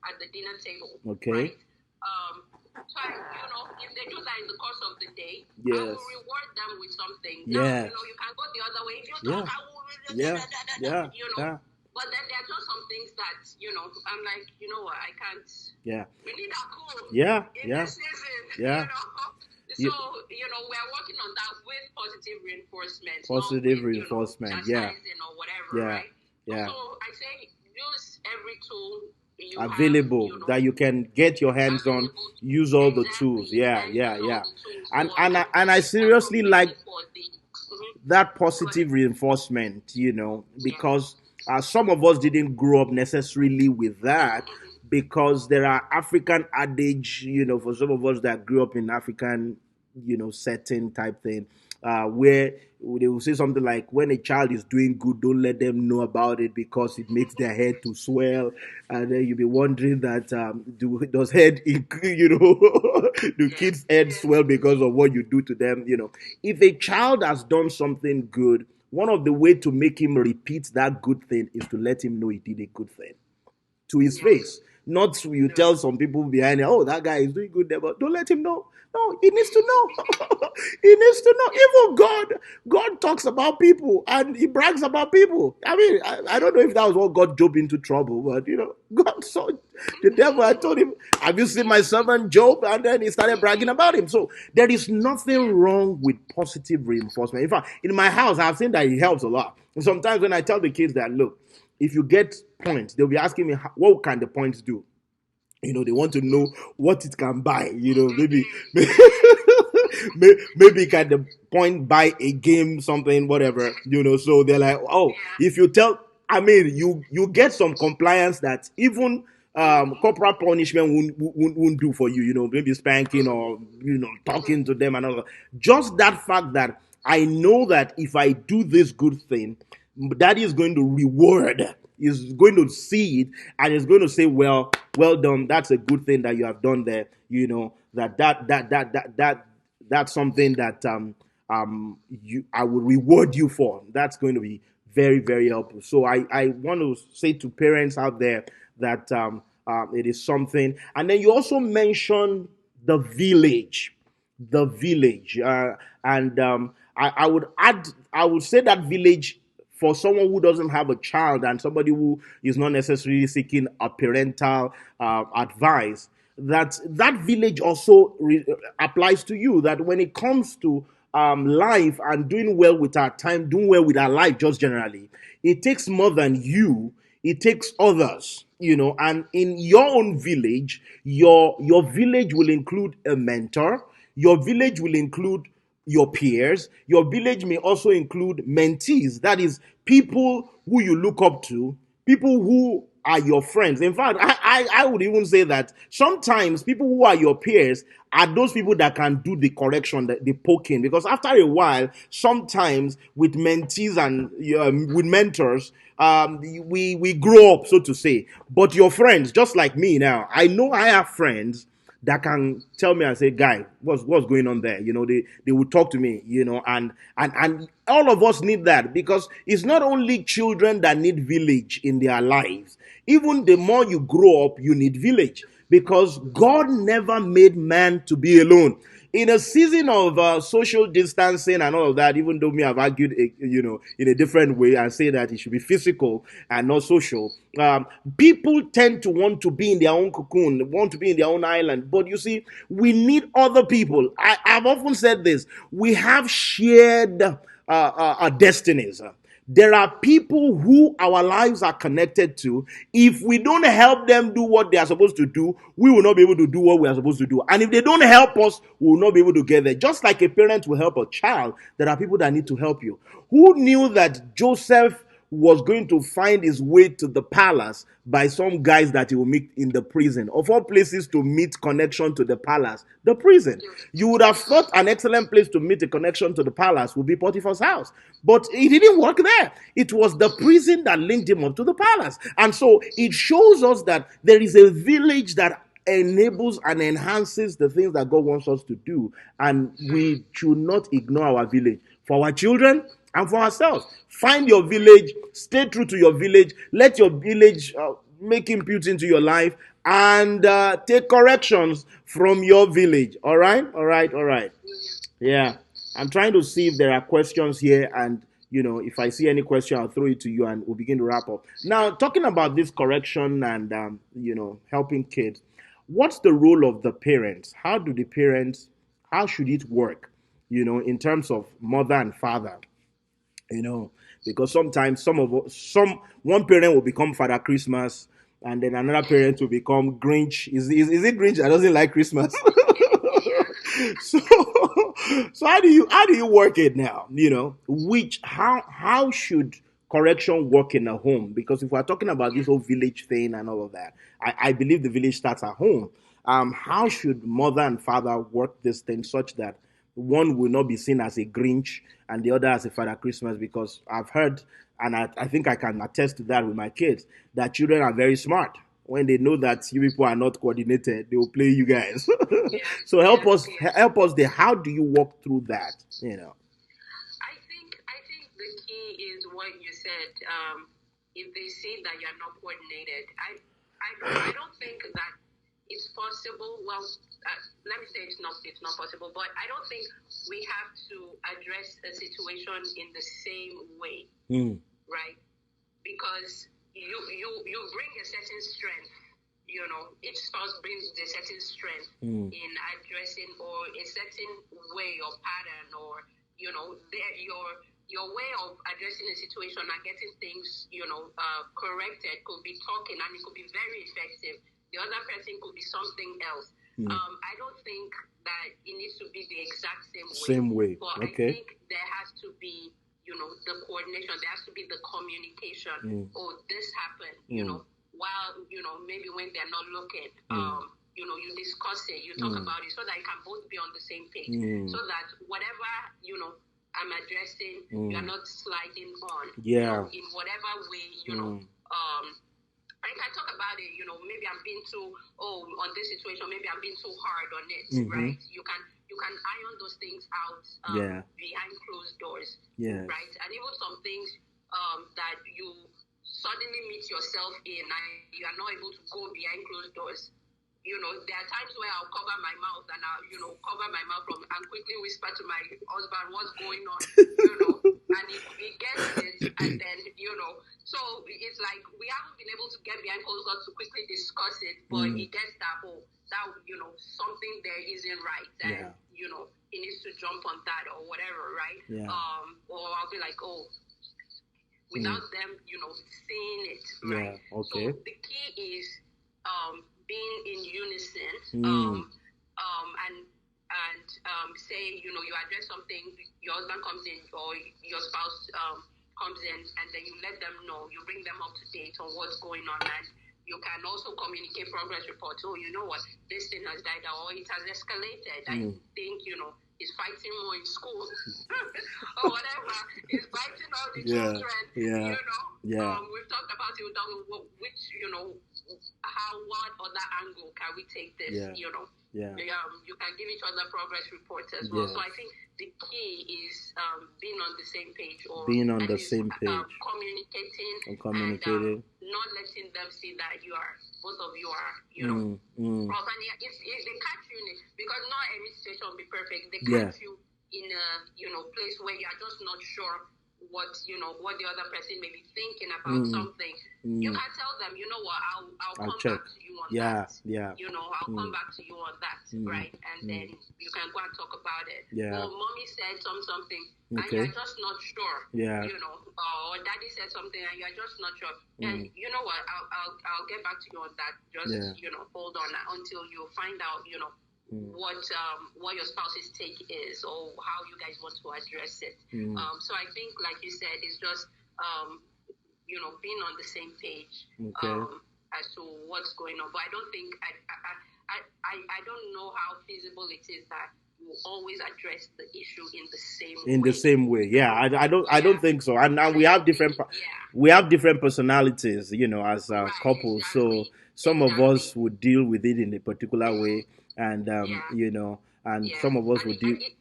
at the dinner table. Okay. Right? So if they do that in the course of the day, I will reward them with something. Now, you can go the other way. If you talk, I will. But then there are just some things that, I'm like, you know what, I can't. We need that cool. In this season. So, we're working on that with positive reinforcement. Positive reinforcement, chastising or whatever, right? So I say use every tool available that you can get your hands on. Use all the tools. And I seriously like that positive reinforcement, because some of us didn't grow up necessarily with that, because there are African adage, for some of us that grew up in African, setting type thing, where they will say something like, when a child is doing good, don't let them know about it because it makes their head to swell, and then you'll be wondering that does head do kids' head swell because of what you do to them? If a child has done something good, one of the way to make him repeat that good thing is to let him know he did a good thing to his face. Not you tell some people behind it, oh, that guy is doing good there, but don't let him know. No, he needs to know. He needs to know. Even God talks about people and he brags about people. I mean, I don't know if that was what got Job into trouble, but God saw the devil. I told him, have you seen my servant Job? And then he started bragging about him. So there is nothing wrong with positive reinforcement. In fact, in my house, I've seen that it helps a lot. And sometimes when I tell the kids that, look, if you get points, they'll be asking me, what can the points do? They want to know what it can buy. Maybe maybe can the point buy a game, something, whatever. So they're like, oh, if you tell, I mean, you get some compliance that even corporal punishment won't do for you. Maybe spanking or talking to them and all. Just that fact that I know that if I do this good thing, Daddy is going to reward. Is going to see it and is going to say, well done. That's a good thing that you have done there. That's something that I will reward you for. That's going to be very, very helpful. So I want to say to parents out there that it is something. And then you also mentioned the village, and I would say that village for someone who doesn't have a child and somebody who is not necessarily seeking a parental advice, that village also applies to you. That when it comes to life and doing well with our time, doing well with our life, just generally, it takes more than you. It takes others, and in your own village, your village will include a mentor. Your village will include your peers. Your village may also include mentees. That is, people who you look up to, people who are your friends. In fact, I would even say that sometimes people who are your peers are those people that can do the correction, the poking. Because after a while, sometimes with mentees and with mentors, we grow up, so to say. But your friends, just like me now, I know I have friends that can tell me and say, guy, what's going on there? They will talk to me, and all of us need that, because it's not only children that need village in their lives. Even the more you grow up, you need village, because God never made man to be alone. In a season of social distancing and all of that, even though me have argued, in a different way and say that it should be physical and not social, people tend to want to be in their own cocoon, want to be in their own island. But you see, we need other people. I've often said this: we have shared destinies. There are people who our lives are connected to. If we don't help them do what they are supposed to do, we will not be able to do what we are supposed to do. And if they don't help us, we will not be able to get there. Just like a parent will help a child, there are people that need to help you. Who knew that Joseph was going to find his way to the palace by some guys that he will meet in the prison? Of all places to meet connection to the palace, the prison. You would have thought an excellent place to meet a connection to the palace would be Potiphar's house. But it didn't work there. It was the prison that linked him up to the palace. And so it shows us that there is a village that enables and enhances the things that God wants us to do. And we should not ignore our village. For our children, and for ourselves. Find your village, stay true to your village, let your village make input into your life, and take corrections from your village. All right? Yeah. I'm trying to see if there are questions here, and if I see any question, I'll throw it to you and we'll begin to wrap up. Now, talking about this correction and helping kids, what's the role of the parents? How should it work? In terms of mother and father. Because sometimes one parent will become Father Christmas, and then another parent will become Grinch. Is it Grinch that doesn't like Christmas? so so how do you work it now? How should correction work in a home? Because if we're talking about this whole village thing and all of that, I believe the village starts at home. How should mother and father work this thing such that one will not be seen as a Grinch and the other as a Father Christmas? Because I've heard, and I think I can attest to that with my kids, that children are very smart. When they know that you people are not coordinated, they will play you guys. So help us there. How do you walk through that? I think the key is what you said. If they see that you're not coordinated, I don't think that it's possible. Well, let me say it's not possible, but I don't think we have to address a situation in the same way, right? Because you bring a certain strength. Each spouse brings a certain strength in addressing, or a certain way or pattern, or your way of addressing a situation and getting things corrected could be talking, and it could be very effective. The other person could be something else. I don't think that it needs to be the exact same way. But okay. I think there has to be the coordination. There has to be the communication. Oh, this happened. While maybe when they're not looking, you discuss it, you talk about it, so that you can both be on the same page, so that whatever I'm addressing, you're not sliding on. In whatever way, I can talk about it. Maybe I'm being too on this situation. Maybe I'm being too hard on it, right? You can iron those things out behind closed doors, right? And even some things that you suddenly meet yourself in, and you are not able to go behind closed doors. There are times where I'll cover my mouth and and quickly whisper to my husband what's going on, and he gets it, and then, so it's like we haven't been able to get behind closed doors to quickly discuss it, but he gets that, something there isn't right, and, he needs to jump on that or whatever, right? Or I'll be like, without them, seeing it, right? Okay. So the key is being in unison, and say, you address something, your husband comes in or your spouse comes in, and then you let them know, you bring them up to date on what's going on, and you can also communicate progress reports. Oh, you know what, this thing has died, or it has escalated. I think, he's fighting more in school or whatever. He's fighting all the children. We've talked about it. Which, what other angle can we take this? You can give each other progress reports as well. So I think the key is being on the same page, or communicating and not letting them see that both of you are, rough. And if they catch you in it, because not every situation will be perfect, they catch you in a place where you are just not sure what the other person may be thinking about something. You can tell them, what, I'll come check. back to you on that. I'll come back to you on that, right? And then you can go and talk about it. Or mommy said something, and you're just not sure. Or daddy said something, and you're just not sure. And you know what? I'll get back to you on that. Just hold on until you find out, what your spouse's take is, or how you guys want to address it. So I think, like you said, it's just being on the same page as to what's going on. But I don't think I don't know how feasible it is that you always address the issue in the same way. I don't think so. And now we have different personalities, as couples. So some of us would deal with it in a particular way, and some of us would do it.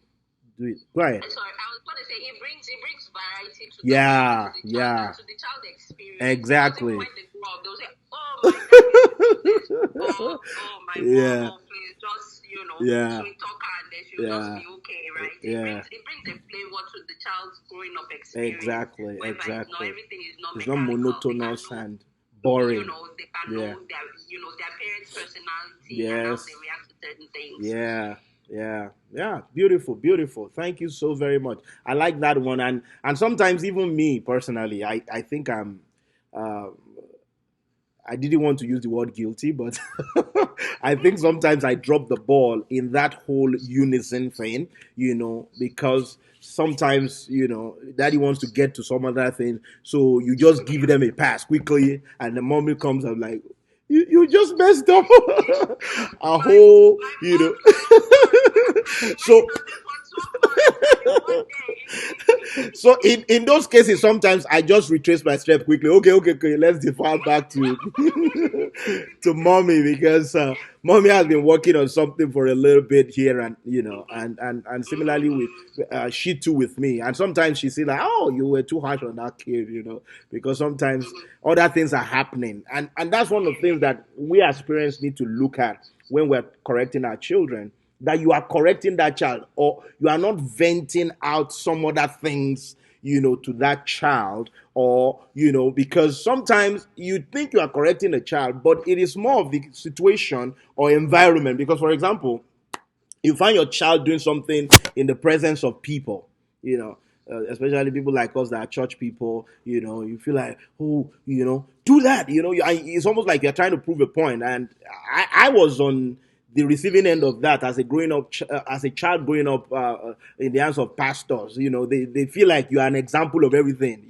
Go ahead. Sorry, I was going to say it brings variety to the child experience. Exactly. When they grow up, they'll say, "Oh my mom, please just sweet talk her, and then she'll just be okay, right?" It brings a flavor to the child's growing up experience. Exactly. Not everything is not it's not monotonous and boring. They can know their parents' personality and how they react to certain things. Yeah. Beautiful. Thank you so very much. I like that one, and sometimes even me personally, I think I didn't want to use the word guilty, but I think sometimes I drop the ball in that whole unison thing, because sometimes, daddy wants to get to some other thing, so you just give them a pass quickly, and the mommy comes up like, you just messed up a whole, so. So in those cases, sometimes I just retrace my step quickly. Okay. Let's defer back to to mommy, because mommy has been working on something for a little bit here, and and similarly with she too with me. And sometimes she say like, oh, you were too harsh on that kid, because sometimes other things are happening, and that's one of the things that we as parents need to look at when we're correcting our children, that you are correcting that child, or you are not venting out some other things, to that child, or, because sometimes you think you are correcting a child, but it is more of the situation or environment. Because, for example, you find your child doing something in the presence of people, especially people like us that are church people, you feel like, oh, do that, it's almost like you're trying to prove a point. And I was on the receiving end of that as a growing up, as a child growing up in the hands of pastors. They feel like you are an example of everything,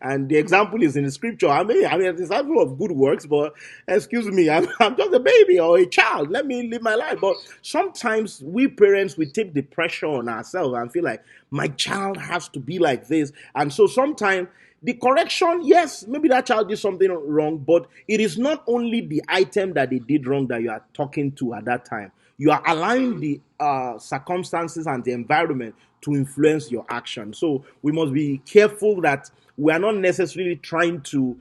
and the example is in the scripture. I mean, an example of good works, but excuse me, I'm just a baby or a child. Let me live my life. But sometimes we parents, we take the pressure on ourselves and feel like my child has to be like this, and so sometimes the correction, yes, maybe that child did something wrong, but it is not only the item that they did wrong that you are talking to at that time. You are allowing the circumstances and the environment to influence your action. So we must be careful that we are not necessarily trying to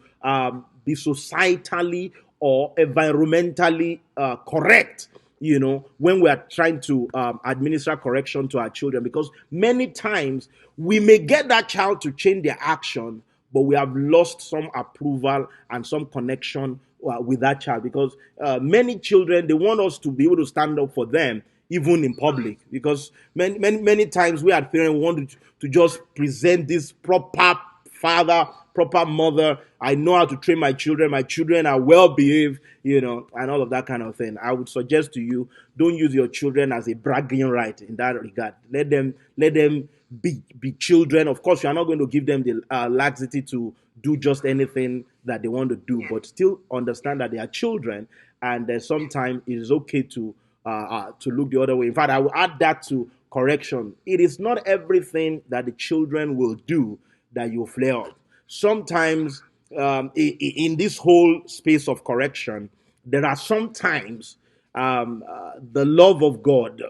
be societally or environmentally correct, when we are trying to administer correction to our children, because many times we may get that child to change their action, but we have lost some approval and some connection with that child, because many children, they want us to be able to stand up for them even in public, because many times we as parents want to just present this proper father, proper mother. I know how to train my children. My children are well behaved, and all of that kind of thing. I would suggest to you, don't use your children as a bragging right in that regard. Let them be children. Of course, you are not going to give them the laxity to do just anything that they want to do, but still understand that they are children, and sometimes it is okay to look the other way. In fact, I will add that to correction. It is not everything that the children will do that you flare up. Sometimes, in this whole space of correction, there are sometimes the love of God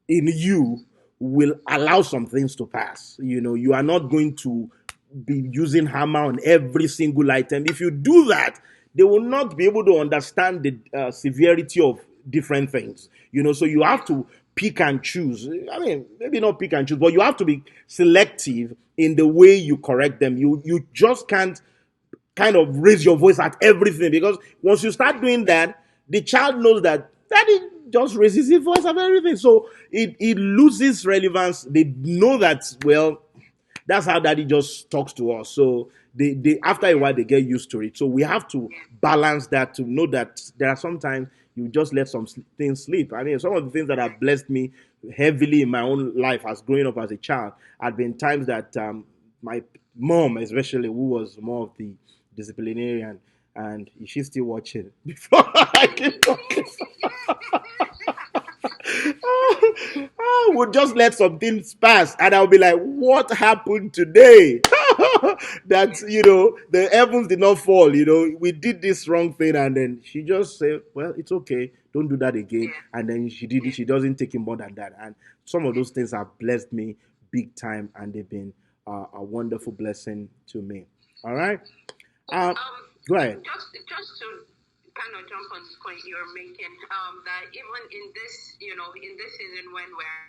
in you will allow some things to pass. You are not going to be using hammer on every single item. If you do that, they will not be able to understand the severity of different things. So you have to pick and choose. I mean, maybe not pick and choose, but you have to be selective in the way you correct them. You just can't kind of raise your voice at everything, because once you start doing that, the child knows that daddy just raises his voice at everything. So it loses relevance. They know that, well, that's how daddy just talks to us. So they after a while they get used to it. So we have to balance that, to know that there are sometimes you just let some things slip. I mean, some of the things that have blessed me heavily in my own life as growing up as a child had been times that my mom, especially, who was more of the disciplinarian, and she's still watching before I keep talking. Would just let some things pass, and I'll be like, what happened today? That, the heavens did not fall. We did this wrong thing, and then she just said, well, it's okay, don't do that again. And then she did it. She doesn't take it more than that. And some of those things have blessed me big time, and they've been a wonderful blessing to me. All right. um Go ahead. Just to kind of jump on the point you're making, that even in this season when we're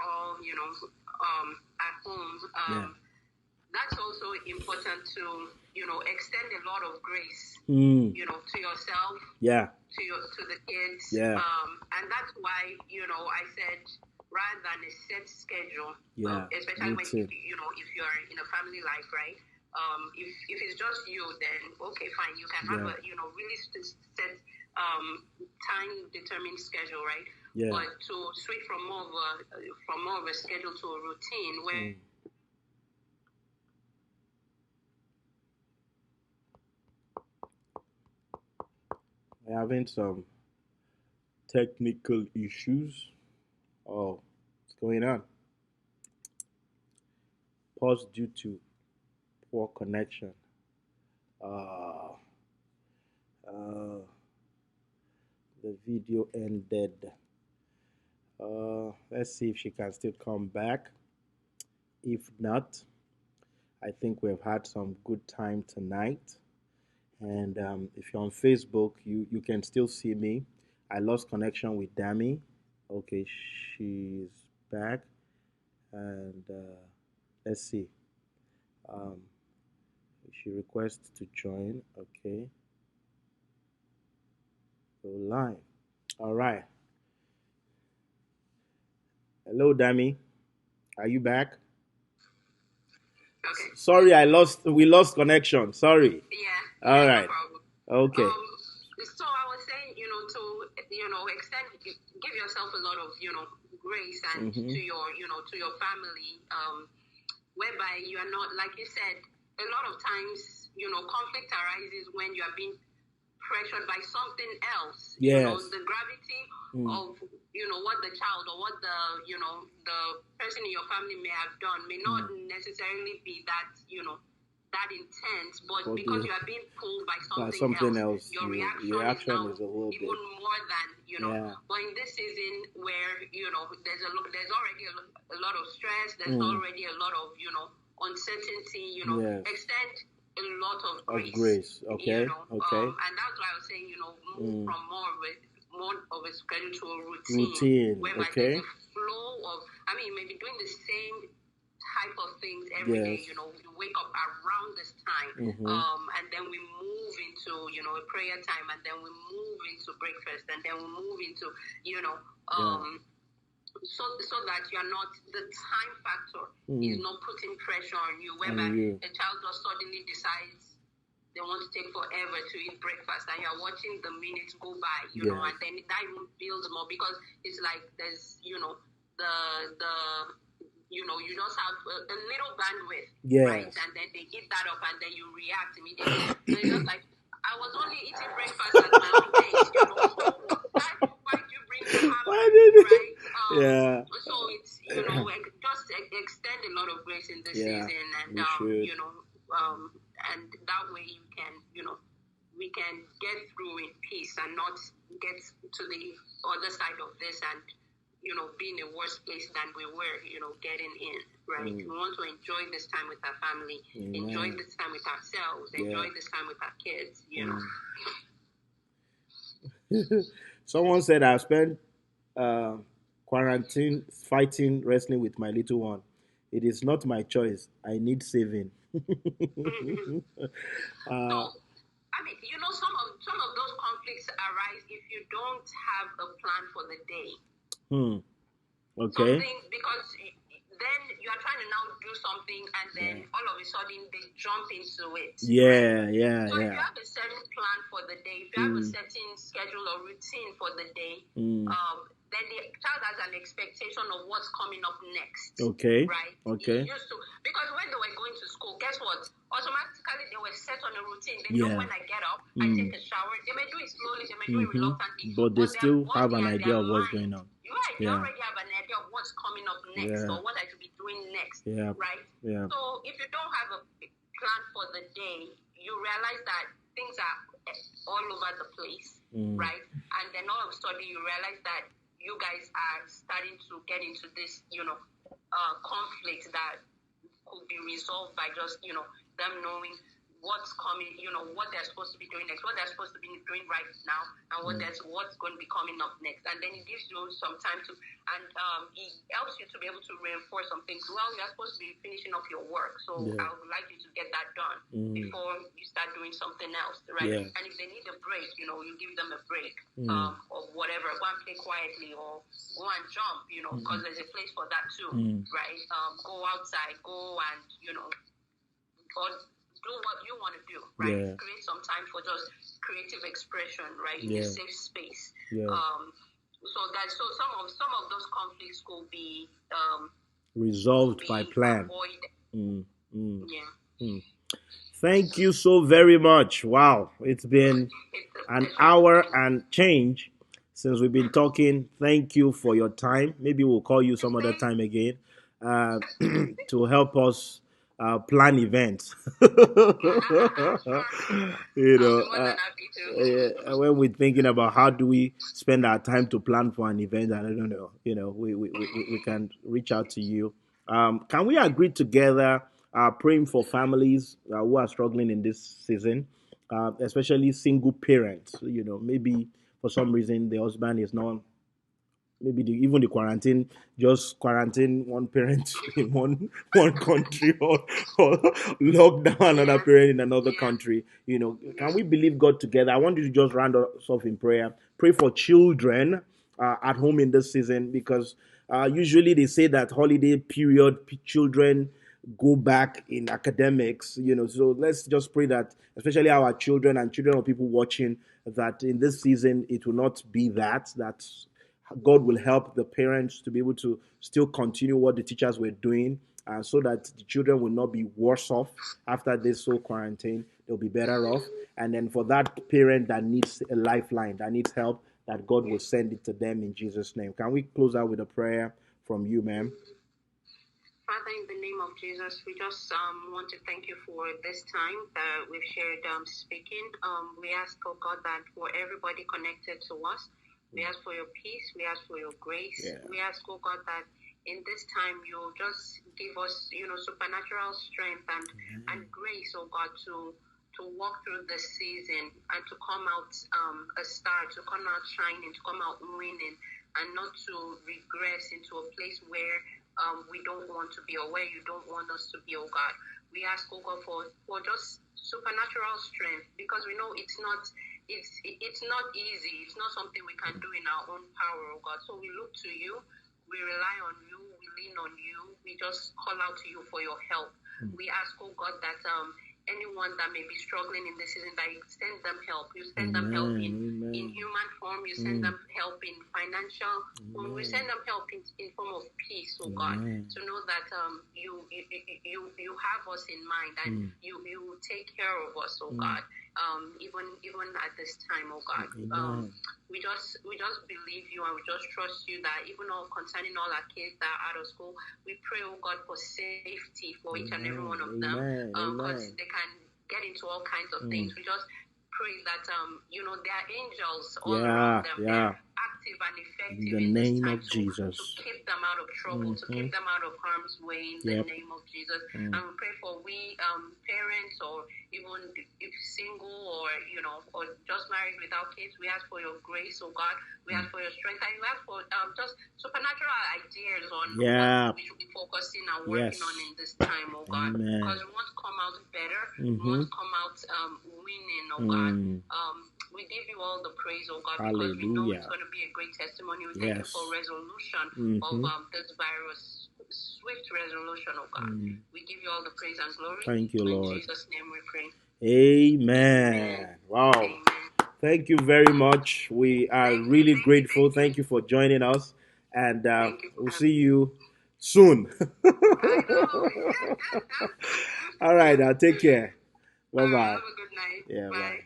all, at home, Yeah. that's also important to, extend a lot of grace, Mm. to yourself, Yeah. to the kids. Yeah. And that's why, I said, rather than a set schedule, Yeah. especially Me when too. if you're in a family life, right? If it's just you, then okay, fine. You can have Yeah. a really set time determined schedule, right? Yeah. But to switch from more of a schedule to a routine where We're having some technical issues. Oh, what's going on? paused due to poor connection. Uh, uh, the video ended. Let's see if she can still come back. If not, I think we've had some good time tonight. And if you're on Facebook, you can still see me. I lost connection with Dami. Okay, she's back. And let's see. Um, she requests to join. Okay, go live. All right. Hello, Dami. Are you back? Okay. Sorry, we lost connection. Sorry. Yeah. All No right. problem. Okay. So I was saying, to extend, give yourself a lot of, grace and Mm-hmm. to your family, whereby you are not, like you said, a lot of times, conflict arises when you are being pressured by something else. Yes. The gravity Mm. of, what the child or what the person in your family may have done may not necessarily be that, that intense, but But because the- you are being pulled by By something, something else, your your reaction action is is a little even bit. more than, Yeah. But in this season where, there's already a lot of stress, there's Mm. already a lot of, uncertainty, Yes. extend a lot of Of grace. grace. Okay. Okay. And that's why I was saying, move Mm. from more of a schedule to a routine. Routine. Whereby Okay. there's a flow of, you may be doing the same type of things every day. Yes. You wake up around this time, Mhm. and then we move into, a prayer time, and then we move into breakfast, and then we move into, so that you're not, the time factor is not putting pressure on you, whereby you. a child just suddenly decides they want to take forever to eat breakfast, and you're watching the minutes go by, Yes. and then that even builds more, because it's like there's, you just have a little bandwidth, Yes. right? And then they eat that up, and then you react immediately. So it's just like, I was only eating breakfast at my own pace, so why do you bring the hammer, Why did you- right? Yeah. So it's, just extend a lot of grace in this Yeah, season, and we should. and that way you can, we can get through in peace and not get to the other side of this and, be in a worse place than we were, getting in, right? We want to enjoy this time with our family, enjoy this time with ourselves, enjoy this time with our kids, Someone said I've spent quarantine fighting wrestling with my little one. It is not my choice. I need saving. So, some of those conflicts arise if you don't have a plan for the day. Okay. Something, because then you are trying to now do something, and then all of a sudden they jump into it. Yeah, right? yeah, So if you yeah. have a certain plan for the day, if you have a certain schedule or routine for the day, then the child has an expectation of what's coming up next. Okay. Right? Okay. It used to, because when they were going to school, guess what? Automatically they were set on a routine. They know when I get up, I take a shower. They may do it slowly, they may do it reluctantly, But they still they're have an working idea in of what's their going mind. on. Right, they Yeah. already have an idea of what's coming up next, Yeah. or what I should be doing next. Yeah. Right? Yeah. So if you don't have a plan for the day, you realize that things are all over the place, right? And then all of a sudden you realize that you guys are starting to get into this, conflict that could be resolved by just, them knowing what's coming, what they're supposed to be doing next, what they're supposed to be doing right now, and what's going to be coming up next. And then it gives you some time to, and it helps you to be able to reinforce some things. Well, you're supposed to be finishing off your work, so I would like you to get that done before you start doing something else, right? Yeah. And if they need a break, you give them a break, or whatever. Go and play quietly, or go and jump, because there's a place for that too, right? Go outside, go and, or do what you want to do, right? Yeah. Create some time for just creative expression, right? In a safe space. Yeah. So some of those conflicts could be Resolved by plan. avoided. Yeah. Thank you so very much. Wow, it's been an hour and change since we've been talking. Thank you for your time. Maybe we'll call you some other time again to help us plan events. Sure. you I'll know, be more than happy to. when we're thinking about how do we spend our time to plan for an event, and I don't know, we can reach out to you. Can we agree together, praying for families who are struggling in this season, especially single parents? Maybe for some reason the husband is not, maybe even the quarantine, just quarantine one parent in one country, or lock down another Yeah, parent in another yeah, country. Can yeah. we believe God together? I want you to just round us off in prayer. Pray for children at home in this season, because usually they say that holiday period children go back in academics. So let's just pray that, especially our children and children of people watching, that in this season it will not be that God will help the parents to be able to still continue what the teachers were doing, so that the children will not be worse off after this whole quarantine. They'll be better off. And then for that parent that needs a lifeline, that needs help, that God will send it to them in Jesus' name. Can we close out with a prayer from you, ma'am? Father, in the name of Jesus, we just want to thank you for this time that we've shared speaking. We ask, oh God, that for everybody connected to us, we ask for your peace, we ask for your grace. Yeah. We ask, oh God, that in this time you'll just give us, supernatural strength and grace, oh God, to walk through this season and to come out a star, to come out shining, to come out winning, and not to regress into a place where we don't want to be, or where you don't want us to be, oh God. We ask, oh God, for just supernatural strength, because we know it's not easy. It's not something we can do in our own power, oh God. So we look to you, we rely on you, we lean on you, we just call out to you for your help. We ask, oh God, that anyone that may be struggling in this season, that you send them help. You send them help in human form. You send them help in financial form. We send them help in form of peace, oh God, to know that you have us in mind, and you will take care of us, oh God, even at this time, oh God. We just believe you, and we just trust you that even all concerning all our kids that are out of school, we pray, oh God, for safety for each and every one of them, because they can get into all kinds of things. We just pray that there are angels all around them. They're active and effective In the this name time of Jesus. to keep them out of trouble, to keep them out of harm's way in the name of Jesus. And we pray for parents, or even if single, or or just married without kids, we ask for your grace, oh God. We ask for your strength, and we ask for just supernatural ideas on what we should be focusing and working on in this time, oh God. Because we want to come out better, we want to come out winning, oh God. We give you all the praise, oh God, because we know it's going to be a great testimony. We thank you for resolution of this virus, swift resolution, oh God. We give you all the praise and glory. Thank you, Lord. In Jesus' name we pray. Amen. Wow. Amen. Thank you very much. We are really grateful. Thank you for joining us, and we'll see you soon. All right, now take care. Bye bye. Have a good night. Yeah, Bye. bye.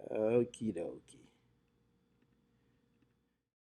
Okie dokie.